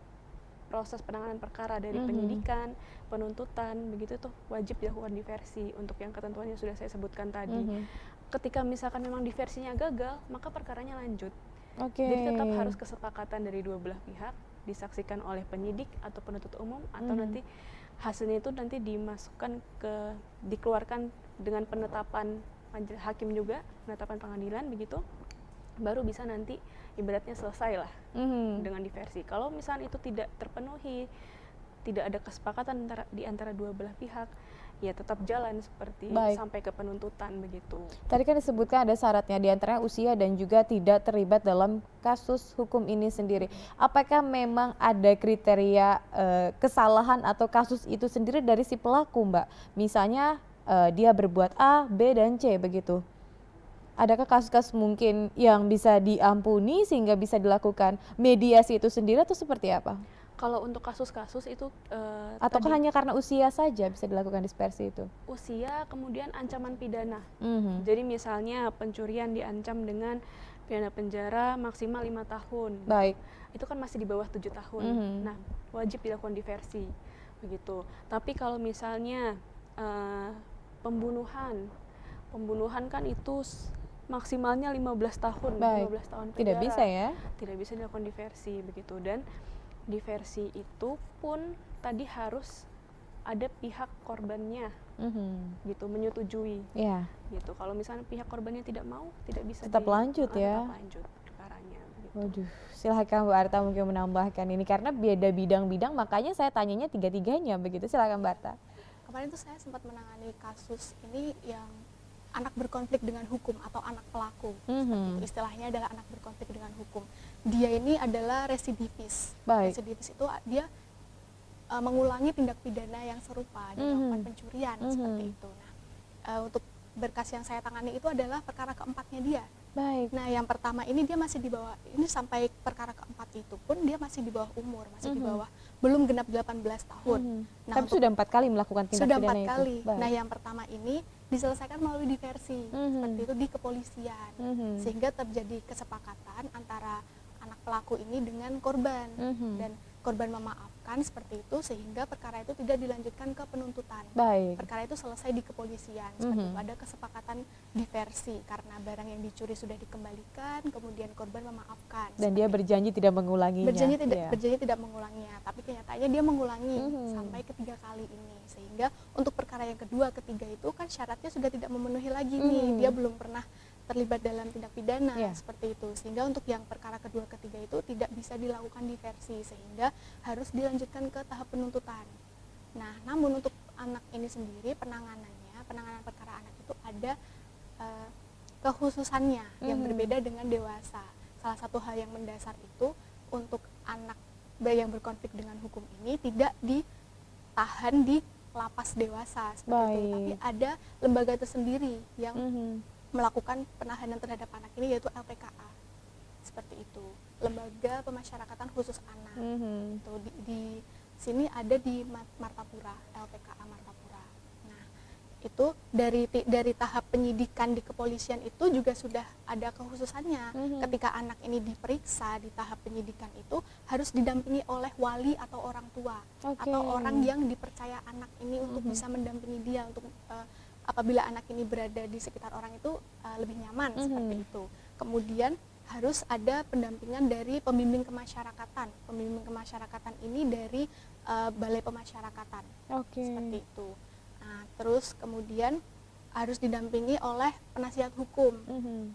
proses penanganan perkara, dari penyidikan, penuntutan, begitu tuh wajib dilakukan diversi untuk yang ketentuannya sudah saya sebutkan tadi. Ketika misalkan memang diversinya gagal, maka perkaranya lanjut. Jadi tetap harus kesepakatan dari dua belah pihak, disaksikan oleh penyidik atau penuntut umum, atau nanti hasilnya itu nanti dikeluarkan dengan penetapan hakim juga, penetapan pengadilan begitu, baru bisa nanti ibaratnya selesai lah dengan diversi. Kalau misalnya itu tidak terpenuhi, tidak ada kesepakatan di antara dua belah pihak, ya tetap jalan seperti sampai ke penuntutan begitu. Tadi kan disebutkan ada syaratnya, di antaranya usia dan juga tidak terlibat dalam kasus hukum ini sendiri. Apakah memang ada kriteria kesalahan atau kasus itu sendiri dari si pelaku, Mbak? Misalnya dia berbuat A, B, dan C begitu. Adakah kasus-kasus mungkin yang bisa diampuni sehingga bisa dilakukan mediasi itu sendiri atau seperti apa? Kalau untuk kasus-kasus itu ataukah hanya karena usia saja bisa dilakukan dispersi itu? Usia, kemudian ancaman pidana. Jadi misalnya pencurian diancam dengan pidana penjara maksimal 5 tahun. Baik. Itu kan masih di bawah 7 tahun. Nah, wajib dilakukan diversi begitu. Tapi kalau misalnya pembunuhan kan itu maksimalnya 15 tahun. Baik. 15 tahun penjara. Tidak bisa ya? Tidak bisa dilakukan diversi begitu. Dan diversi itu pun tadi harus ada pihak korbannya gitu, menyetujui gitu. Kalau misalnya pihak korbannya tidak mau, tidak bisa tetap lanjut ya, tetap lanjut perkaranya gitu. Waduh, silakan Bu Arta mungkin menambahkan ini karena beda bidang-bidang, makanya saya tanyanya tiga-tiganya begitu. Silakan Bu Arta. Kemarin tuh saya sempat menangani kasus ini yang anak berkonflik dengan hukum atau anak pelaku. Istilahnya adalah anak berkonflik dengan hukum. Dia ini adalah residivis. Residivis itu dia mengulangi tindak pidana yang serupa, dia melakukan pencurian seperti itu. Nah, untuk berkas yang saya tangani itu adalah perkara keempatnya dia. Baik. Nah, yang pertama ini dia masih di bawah, ini sampai perkara keempat itu pun dia masih di bawah umur, masih di bawah, belum genap 18 tahun. Nah, tapi sudah 4 kali melakukan tindak pidana itu. Sudah 4 kali. Nah, yang pertama ini diselesaikan melalui diversi, seperti itu di kepolisian, sehingga terjadi kesepakatan antara anak pelaku ini dengan korban, dan korban memaafkan seperti itu sehingga perkara itu tidak dilanjutkan ke penuntutan. Baik. Perkara itu selesai di kepolisian, seperti itu. Ada kesepakatan diversi karena barang yang dicuri sudah dikembalikan, kemudian korban memaafkan. Dan dia berjanji tidak mengulanginya. Berjanji tidak mengulanginya, tapi kenyataannya dia mengulangi sampai ketiga kali ini. Sehingga untuk perkara yang kedua, ketiga itu kan syaratnya sudah tidak memenuhi lagi nih, dia belum pernah terlibat dalam tindak pidana seperti itu, sehingga untuk yang perkara kedua ketiga itu tidak bisa dilakukan diversi sehingga harus dilanjutkan ke tahap penuntutan. Nah, namun untuk anak ini sendiri penanganan perkara anak itu ada kekhususannya yang berbeda dengan dewasa. Salah satu hal yang mendasar itu untuk anak yang berkonflik dengan hukum ini tidak ditahan di lapas dewasa seperti itu, tapi ada lembaga tersendiri yang melakukan penahanan terhadap anak ini, yaitu LPKA seperti itu, Lembaga Pemasyarakatan Khusus Anak. Itu di sini ada di Martapura, LPKA Martapura. Nah, itu dari tahap penyidikan di kepolisian itu juga sudah ada kekhususannya. Ketika anak ini diperiksa di tahap penyidikan itu harus didampingi oleh wali atau orang tua atau orang yang dipercaya anak ini untuk bisa mendampingi dia untuk apabila anak ini berada di sekitar orang itu lebih nyaman seperti itu. Kemudian harus ada pendampingan dari pembimbing kemasyarakatan. Pembimbing kemasyarakatan ini dari Balai Pemasyarakatan. Seperti itu. Nah, terus kemudian harus didampingi oleh penasihat hukum.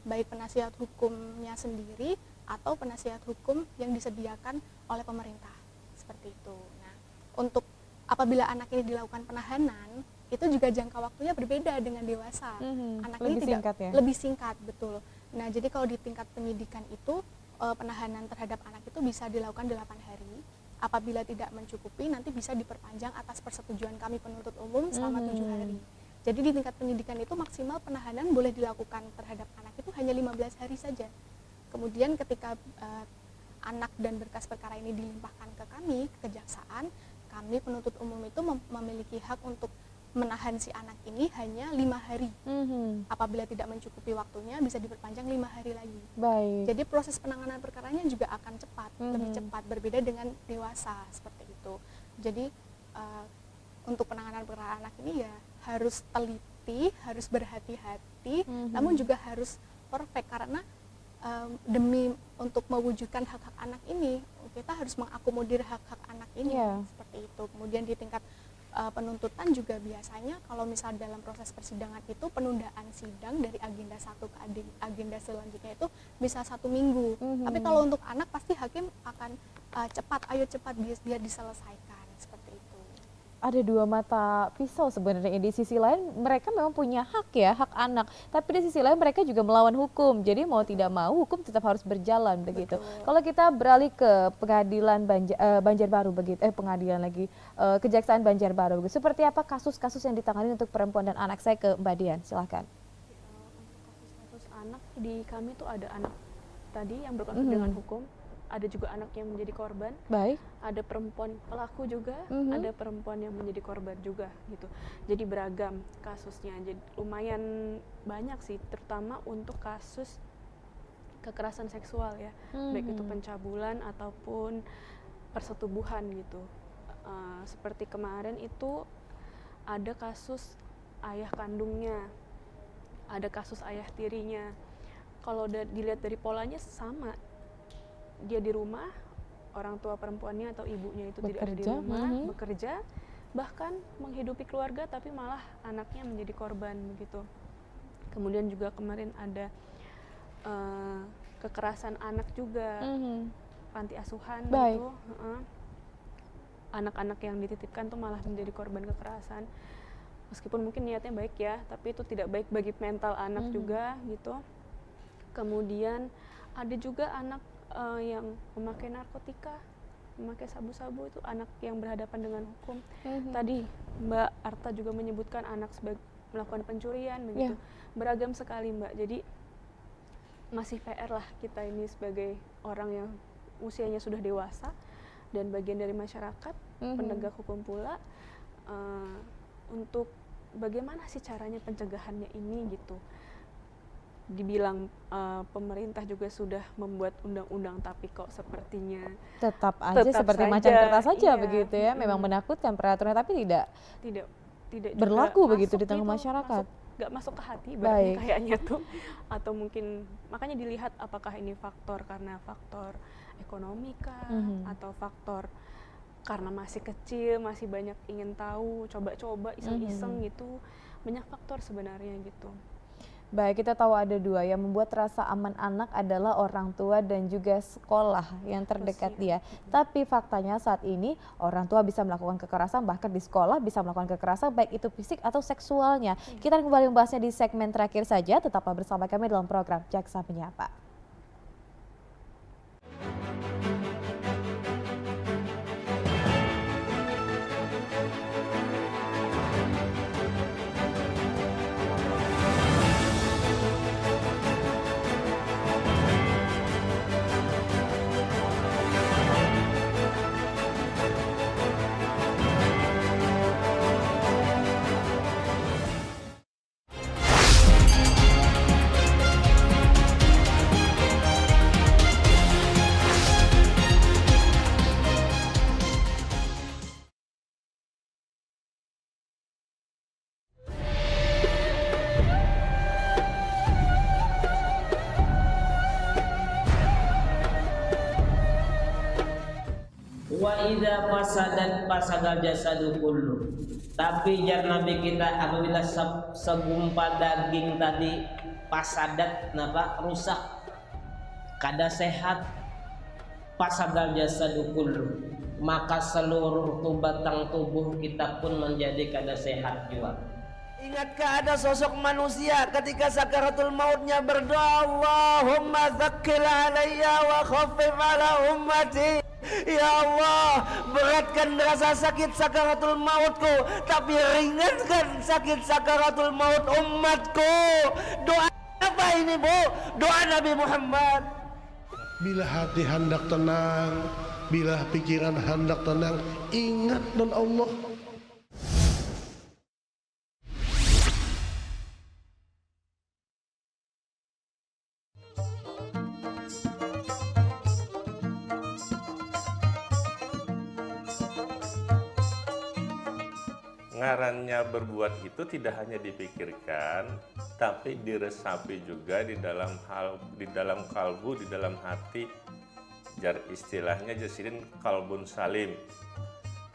Baik penasihat hukumnya sendiri atau penasihat hukum yang disediakan oleh pemerintah. Seperti itu. Nah, untuk apabila anak ini dilakukan penahanan, itu juga jangka waktunya berbeda dengan dewasa. Anak lebih ini singkat ya? Lebih singkat, betul. Nah, jadi kalau di tingkat penyidikan itu penahanan terhadap anak itu bisa dilakukan 8 hari. Apabila tidak mencukupi, nanti bisa diperpanjang atas persetujuan kami penuntut umum selama 7 hari. Jadi di tingkat penyidikan itu maksimal penahanan boleh dilakukan terhadap anak itu hanya 15 hari saja. Kemudian ketika anak dan berkas perkara ini dilimpahkan ke kami, ke kejaksaan, kami penuntut umum itu memiliki hak untuk menahan si anak ini hanya 5 hari. Apabila tidak mencukupi waktunya bisa diperpanjang 5 hari lagi. Baik. Jadi proses penanganan perkaranya juga akan cepat, lebih cepat, berbeda dengan dewasa seperti itu. Jadi untuk penanganan perkara anak ini ya harus teliti, harus berhati-hati, namun juga harus perfect karena demi untuk mewujudkan hak-hak anak ini, kita harus mengakomodir hak-hak anak ini, seperti itu. Kemudian di tingkat penuntutan juga biasanya kalau misal dalam proses persidangan itu penundaan sidang dari agenda 1 ke agenda selanjutnya itu bisa 1 minggu. Tapi kalau untuk anak pasti hakim akan cepat, ayo cepat biar diselesaikan, seperti itu. Ada dua mata pisau sebenarnya. Di sisi lain mereka memang punya hak ya, hak anak. Tapi di sisi lain mereka juga melawan hukum. Jadi mau tidak mau hukum tetap harus berjalan begitu. Kalau kita beralih ke pengadilan Banjarbaru begitu, pengadilan lagi Kejaksaan Banjarbaru begitu. Seperti apa kasus-kasus yang ditangani untuk perempuan dan anak? Saya ke Mbak Dian, silahkan. Kasus anak di kami tuh ada anak tadi yang berkonflik dengan hukum. Ada juga anak yang menjadi korban, ada perempuan pelaku juga, ada perempuan yang menjadi korban juga gitu. Jadi beragam kasusnya, jadi lumayan banyak sih, terutama untuk kasus kekerasan seksual ya, baik itu pencabulan ataupun persetubuhan gitu. Seperti kemarin itu ada kasus ayah kandungnya, ada kasus ayah tirinya. Kalau dilihat dari polanya sama. Dia di rumah, orang tua perempuannya atau ibunya itu tidak ada di rumah, bekerja, bahkan menghidupi keluarga, tapi malah anaknya menjadi korban begitu. Kemudian juga kemarin ada kekerasan anak juga, panti asuhan gitu, anak-anak yang dititipkan tuh malah menjadi korban kekerasan. Meskipun mungkin niatnya baik ya, tapi itu tidak baik bagi mental anak juga gitu. Kemudian ada juga anak yang memakai narkotika, memakai sabu-sabu, itu anak yang berhadapan dengan hukum. Tadi Mbak Arta juga menyebutkan anak melakukan pencurian begitu. Beragam sekali Mbak. Jadi masih PR lah kita ini sebagai orang yang usianya sudah dewasa dan bagian dari masyarakat, penegak hukum pula, untuk bagaimana sih caranya pencegahannya ini gitu. Dibilang pemerintah juga sudah membuat undang-undang, tapi kok sepertinya tetap seperti macan kertas saja begitu ya. Memang menakutkan peraturan, tapi tidak berlaku begitu di tengah masyarakat. Nggak masuk ke hati kayaknya tuh. Atau mungkin makanya dilihat apakah ini faktor karena faktor ekonomi kah, atau faktor karena masih kecil, masih banyak ingin tahu, coba-coba iseng-iseng gitu. Banyak faktor sebenarnya gitu. Baik, kita tahu ada dua yang membuat rasa aman anak adalah orang tua dan juga sekolah yang terdekat dia. Tapi faktanya saat ini orang tua bisa melakukan kekerasan, bahkan di sekolah bisa melakukan kekerasan baik itu fisik atau seksualnya. Kita kembali membahasnya di segmen terakhir saja. Tetaplah bersama kami dalam program Jaksa Menyapa. Wa idza fasagal jasadu kullu. Tapi jar Nabi kita apabila segumpal daging tadi pasadat rusak kada sehat, fasagal jasadu kullu, maka seluruh batang tubuh kita pun menjadi kada sehat juga. Ingatkah ada sosok manusia ketika sakaratul mautnya berdoa, Allahumma dzakkil alayya wa khaffif ala ummati. Ya Allah, beratkan rasa sakit sakaratul mautku, tapi ringankan sakit sakaratul maut umatku. Doa apa ini Bu? Doa Nabi Muhammad. Bila hati hendak tenang, bila pikiran hendak tenang, ingat dan Allah. ngarannya berbuat itu tidak hanya dipikirkan, tapi diresapi juga di dalam kalbu, di dalam hati. Istilahnya jasidin kalbun salim.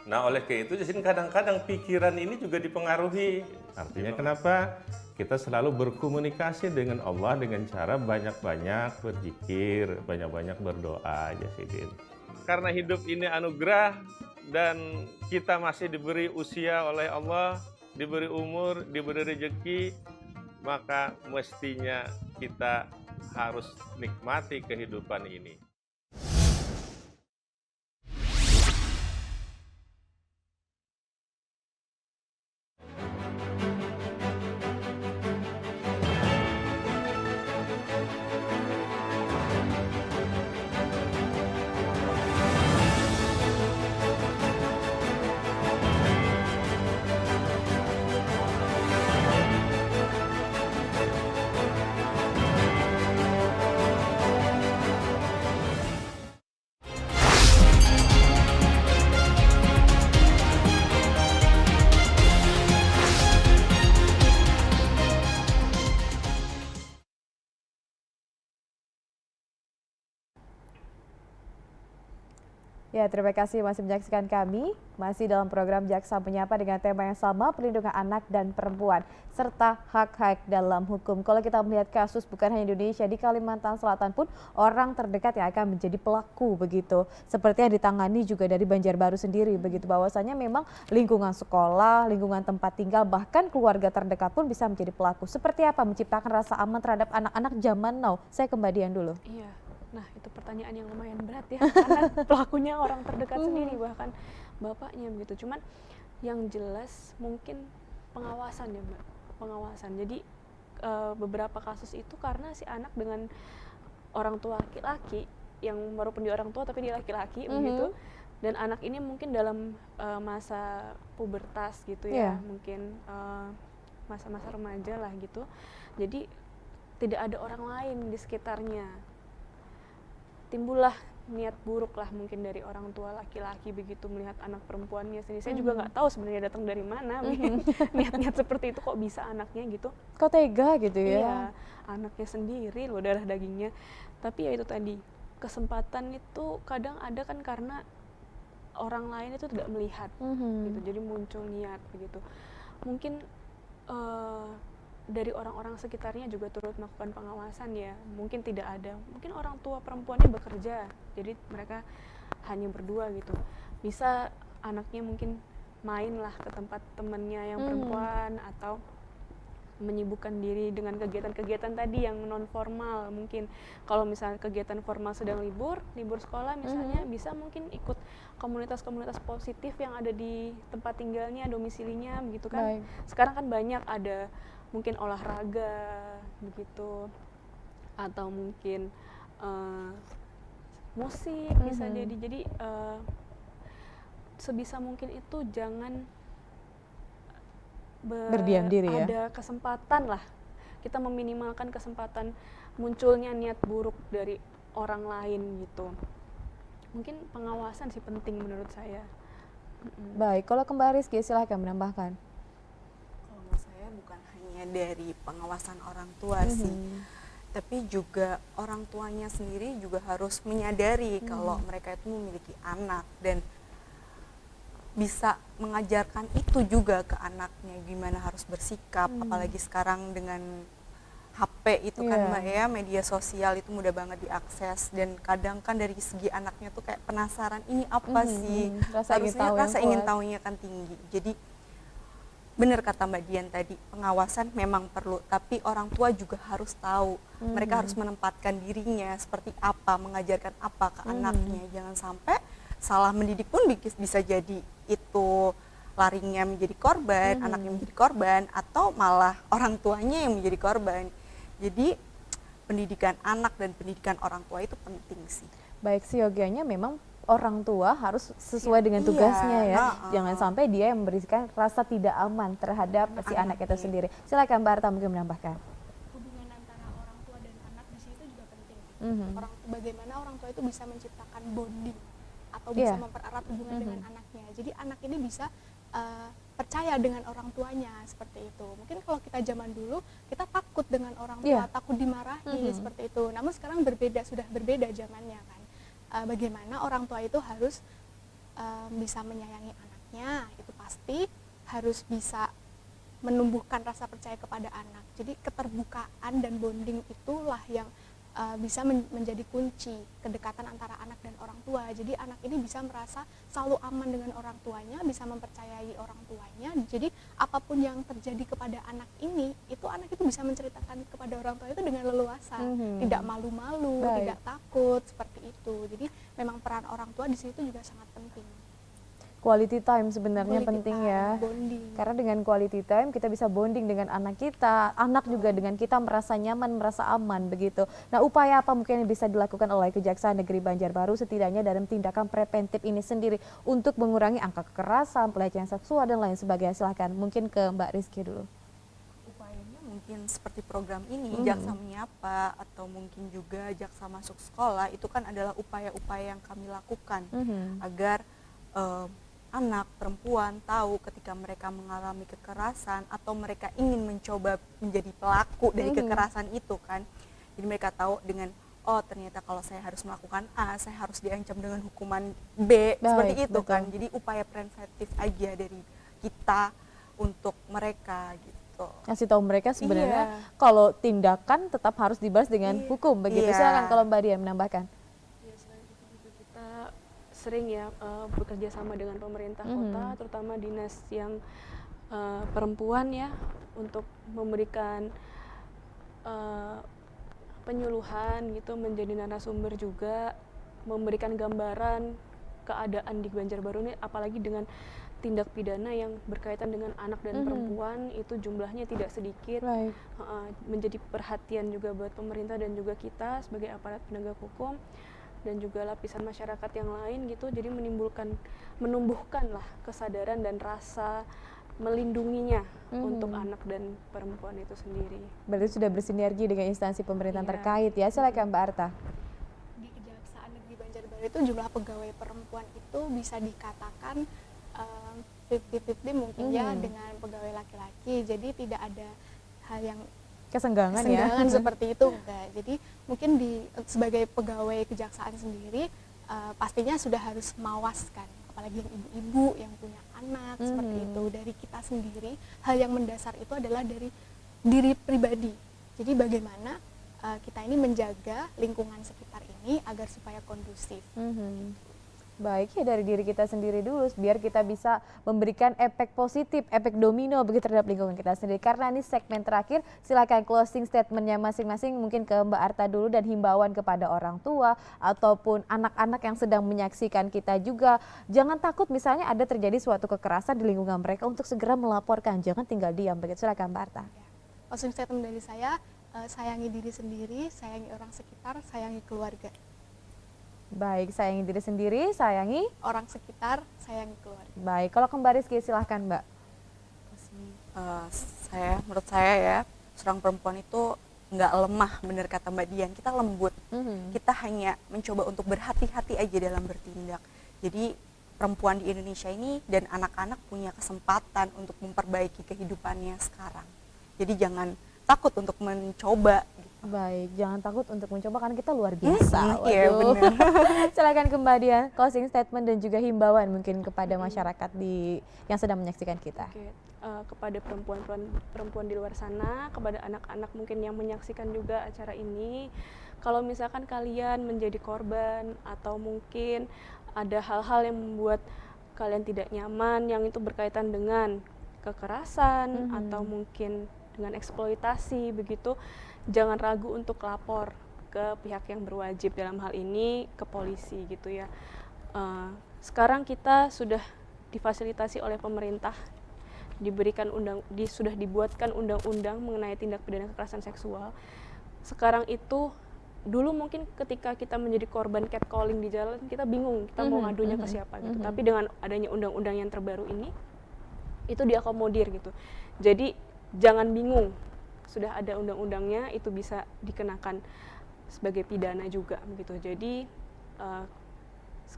Nah, oleh karena itu jasidin kadang-kadang pikiran ini juga dipengaruhi. Artinya kenapa? Kita selalu berkomunikasi dengan Allah dengan cara banyak-banyak berzikir, banyak-banyak berdoa, jasidin. Karena hidup ini anugerah dan kita masih diberi usia oleh Allah, diberi umur, diberi rezeki, maka mestinya kita harus nikmati kehidupan ini. Ya, terima kasih masih menyaksikan kami. Masih dalam program Jaksa Menyapa dengan tema yang sama, perlindungan anak dan perempuan, serta hak-hak dalam hukum. Kalau kita melihat kasus bukan hanya Indonesia, di Kalimantan Selatan pun orang terdekat yang akan menjadi pelaku begitu. Seperti yang ditangani juga dari Banjarbaru sendiri begitu, bahwasanya memang lingkungan sekolah, lingkungan tempat tinggal, bahkan keluarga terdekat pun bisa menjadi pelaku. Seperti apa menciptakan rasa aman terhadap anak-anak zaman now? Saya ke Mbak Dian dulu. Iya. Nah, itu pertanyaan yang lumayan berat ya, karena pelakunya orang terdekat sendiri, bahkan bapaknya begitu. Cuman yang jelas mungkin pengawasan ya Mbak, pengawasan. Jadi beberapa kasus itu karena si anak dengan orang tua laki-laki, yang walaupun dia orang tua tapi dia laki-laki begitu, dan anak ini mungkin dalam masa pubertas gitu ya, mungkin masa-masa remaja lah gitu. Jadi tidak ada orang lain di sekitarnya. Timbullah niat buruk lah mungkin dari orang tua laki-laki begitu melihat anak perempuannya sendiri. Saya juga nggak tahu sebenarnya datang dari mana niat-niat seperti itu, kok bisa anaknya gitu. Kok tega gitu ya? Iya, anaknya sendiri loh, darah dagingnya. Tapi ya itu tadi, kesempatan itu kadang ada kan karena orang lain itu tidak melihat gitu. Jadi muncul niat begitu. Mungkin dari orang-orang sekitarnya juga turut melakukan pengawasan ya, mungkin tidak ada, mungkin orang tua perempuannya bekerja, jadi mereka hanya berdua gitu, bisa anaknya mungkin main lah ke tempat temannya yang perempuan, atau menyibukkan diri dengan kegiatan-kegiatan tadi yang non formal. Mungkin kalau misalnya kegiatan formal sedang libur sekolah misalnya, bisa mungkin ikut komunitas-komunitas positif yang ada di tempat tinggalnya, domisilinya begitu kan. Baik. Sekarang kan banyak ada mungkin olahraga begitu, atau mungkin musik bisa jadi sebisa mungkin itu jangan berdiam diri ya. Ada kesempatan lah, kita meminimalkan kesempatan munculnya niat buruk dari orang lain gitu. Mungkin pengawasan sih penting menurut saya. Baik, kalau kembali Rizky silahkan menambahkan. Dari pengawasan orang tua sih, tapi juga orang tuanya sendiri juga harus menyadari kalau mereka itu memiliki anak dan bisa mengajarkan itu juga ke anaknya, gimana harus bersikap, apalagi sekarang dengan HP itu kan Mbak ya, media sosial itu mudah banget diakses, dan kadang kan dari segi anaknya tuh kayak penasaran ini apa sih, rasa ingin tahunya kan tinggi. Jadi benar kata Mbak Dian tadi, pengawasan memang perlu, tapi orang tua juga harus tahu, mereka harus menempatkan dirinya seperti apa, mengajarkan apa ke anaknya. Jangan sampai salah mendidik pun bisa jadi itu larinya menjadi korban, anaknya menjadi korban, atau malah orang tuanya yang menjadi korban. Jadi pendidikan anak dan pendidikan orang tua itu penting sih. Baik, siogianya memang orang tua harus sesuai dengan tugasnya ya. Jangan sampai dia yang memberikan rasa tidak aman terhadap si anak itu sendiri. Silakan Mbak Arta mungkin menambahkan. Hubungan antara orang tua dan anak di situ juga penting. Bagaimana orang tua itu bisa menciptakan bonding atau bisa mempererat hubungan dengan anaknya. Jadi anak ini bisa percaya dengan orang tuanya seperti itu. Mungkin kalau kita zaman dulu kita takut dengan orang tua, takut dimarahi seperti itu. Namun sekarang sudah berbeda zamannya kan. Bagaimana orang tua itu harus bisa menyayangi anaknya, itu pasti harus bisa menumbuhkan rasa percaya kepada anak. Jadi keterbukaan dan bonding itulah yang bisa menjadi kunci kedekatan antara anak dan orang tua. Jadi anak ini bisa merasa selalu aman dengan orang tuanya, bisa mempercayai orang tuanya. Jadi apapun yang terjadi kepada anak ini, itu anak itu bisa menceritakan kepada orang tua itu dengan leluasa, tidak malu-malu, tidak takut seperti itu. Jadi memang peran orang tua di situ juga sangat penting. Quality time sebenarnya penting ya, bonding. Karena dengan quality time kita bisa bonding dengan anak kita, anak juga dengan kita merasa nyaman, merasa aman begitu. Nah, upaya apa mungkin yang bisa dilakukan oleh Kejaksaan Negeri Banjarbaru setidaknya dalam tindakan preventif ini sendiri untuk mengurangi angka kekerasan, pelecehan seksual dan lain sebagainya? Silahkan, mungkin ke Mbak Rizky dulu. Upayanya mungkin seperti program ini, Jaksa Menyapa, atau mungkin juga Jaksa Masuk Sekolah, itu kan adalah upaya-upaya yang kami lakukan agar anak perempuan tahu ketika mereka mengalami kekerasan atau mereka ingin mencoba menjadi pelaku dari kekerasan itu kan. Jadi mereka tahu dengan ternyata kalau saya harus melakukan A, saya harus diancam dengan hukuman B, seperti itu kan. Jadi upaya preventif aja dari kita untuk mereka gitu. Kasih tahu mereka sebenarnya kalau tindakan tetap harus dibalas dengan hukum begitu. Silakan kalau Mbak Dian menambahkan. Sering ya bekerja sama dengan pemerintah kota, terutama dinas yang perempuan ya, untuk memberikan penyuluhan gitu, menjadi narasumber juga, memberikan gambaran keadaan di Banjarbaru ini, apalagi dengan tindak pidana yang berkaitan dengan anak dan perempuan, itu jumlahnya tidak sedikit. Menjadi perhatian juga buat pemerintah dan juga kita sebagai aparat penegak hukum dan juga lapisan masyarakat yang lain gitu. Jadi menumbuhkanlah kesadaran dan rasa melindunginya untuk anak dan perempuan itu sendiri. Berarti sudah bersinergi dengan instansi pemerintahan terkait ya. Silakan Mbak Arta. Di Kejaksaan Negeri Banjarbaru itu jumlah pegawai perempuan itu bisa dikatakan 50-50 mungkin ya dengan pegawai laki-laki. Jadi tidak ada hal yang kesenggangan ya seperti itu enggak. Jadi mungkin sebagai pegawai kejaksaan sendiri pastinya sudah harus mawas kan, apalagi yang ibu-ibu yang punya anak seperti itu. Dari kita sendiri, hal yang mendasar itu adalah dari diri pribadi. Jadi bagaimana kita ini menjaga lingkungan sekitar ini agar supaya kondusif. Baik ya, dari diri kita sendiri dulu biar kita bisa memberikan efek positif, efek domino begitu terhadap lingkungan kita sendiri. Karena ini segmen terakhir, silakan closing statementnya masing-masing, mungkin ke Mbak Arta dulu, dan himbauan kepada orang tua ataupun anak-anak yang sedang menyaksikan kita juga. Jangan takut misalnya ada terjadi suatu kekerasan di lingkungan mereka untuk segera melaporkan, jangan tinggal diam begitu. Silakan Mbak Arta. Closing statement dari saya, sayangi diri sendiri, sayangi orang sekitar, sayangi keluarga. Baik, sayangi diri sendiri, sayangi orang sekitar, sayangi keluarga. Baik, kalau kembali Rizky silahkan Mbak. Menurut saya ya, seorang perempuan itu nggak lemah, benar kata Mbak Dian, kita lembut. Kita hanya mencoba untuk berhati-hati aja dalam bertindak. Jadi perempuan di Indonesia ini dan anak-anak punya kesempatan untuk memperbaiki kehidupannya sekarang. Jadi jangan takut untuk mencoba. Baik, jangan takut untuk mencoba karena kita luar biasa. Iya benar. Silakan Mbak Dian, closing statement dan juga himbauan mungkin kepada masyarakat yang sedang menyaksikan kita. Kepada perempuan di luar sana, kepada anak-anak mungkin yang menyaksikan juga acara ini, kalau misalkan kalian menjadi korban atau mungkin ada hal-hal yang membuat kalian tidak nyaman yang itu berkaitan dengan kekerasan atau mungkin dengan eksploitasi begitu, jangan ragu untuk lapor ke pihak yang berwajib, dalam hal ini ke polisi gitu ya. Sekarang kita sudah difasilitasi oleh pemerintah, sudah dibuatkan undang-undang mengenai tindak pidana kekerasan seksual. Sekarang itu, dulu mungkin ketika kita menjadi korban catcalling di jalan, kita bingung kita mau ngadunya ke siapa gitu. Tapi dengan adanya undang-undang yang terbaru ini, itu diakomodir gitu. Jadi jangan bingung, sudah ada undang-undangnya, itu bisa dikenakan sebagai pidana juga begitu. Jadi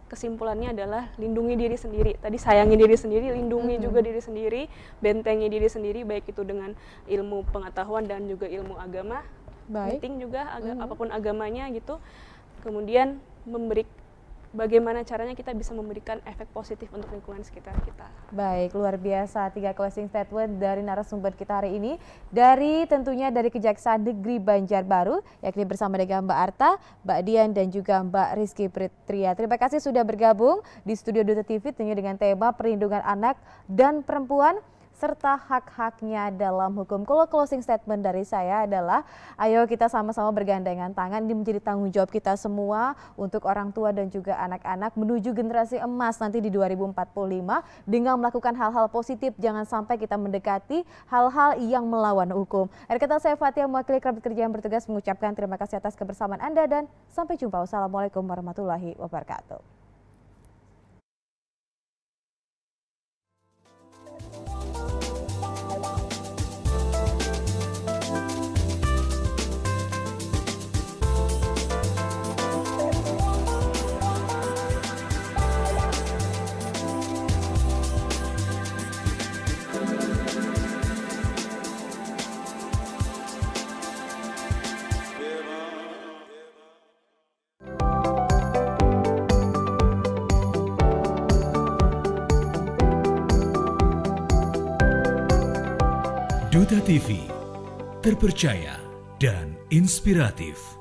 kesimpulannya adalah lindungi diri sendiri. Tadi sayangi diri sendiri, lindungi juga diri sendiri, bentengi diri sendiri, baik itu dengan ilmu pengetahuan dan juga ilmu agama. Penting juga apapun agamanya gitu. Kemudian bagaimana caranya kita bisa memberikan efek positif untuk lingkungan sekitar kita. Baik, luar biasa 3 closing statement dari narasumber kita hari ini. Tentunya dari Kejaksaan Negeri Banjarbaru, yakni bersama dengan Mbak Arta, Mbak Dian dan juga Mbak Rizky Pritria. Terima kasih sudah bergabung di studio Duta TV tentunya dengan tema perlindungan anak dan perempuan serta hak-haknya dalam hukum. Kalau closing statement dari saya adalah, ayo kita sama-sama bergandengan tangan, ini menjadi tanggung jawab kita semua untuk orang tua dan juga anak-anak menuju generasi emas nanti di 2045 dengan melakukan hal-hal positif, jangan sampai kita mendekati hal-hal yang melawan hukum. Akhir kata saya Fatia, mewakili kerabat kerja yang bertugas mengucapkan terima kasih atas kebersamaan Anda dan sampai jumpa. Wassalamualaikum warahmatullahi wabarakatuh. Duta TV, terpercaya dan inspiratif.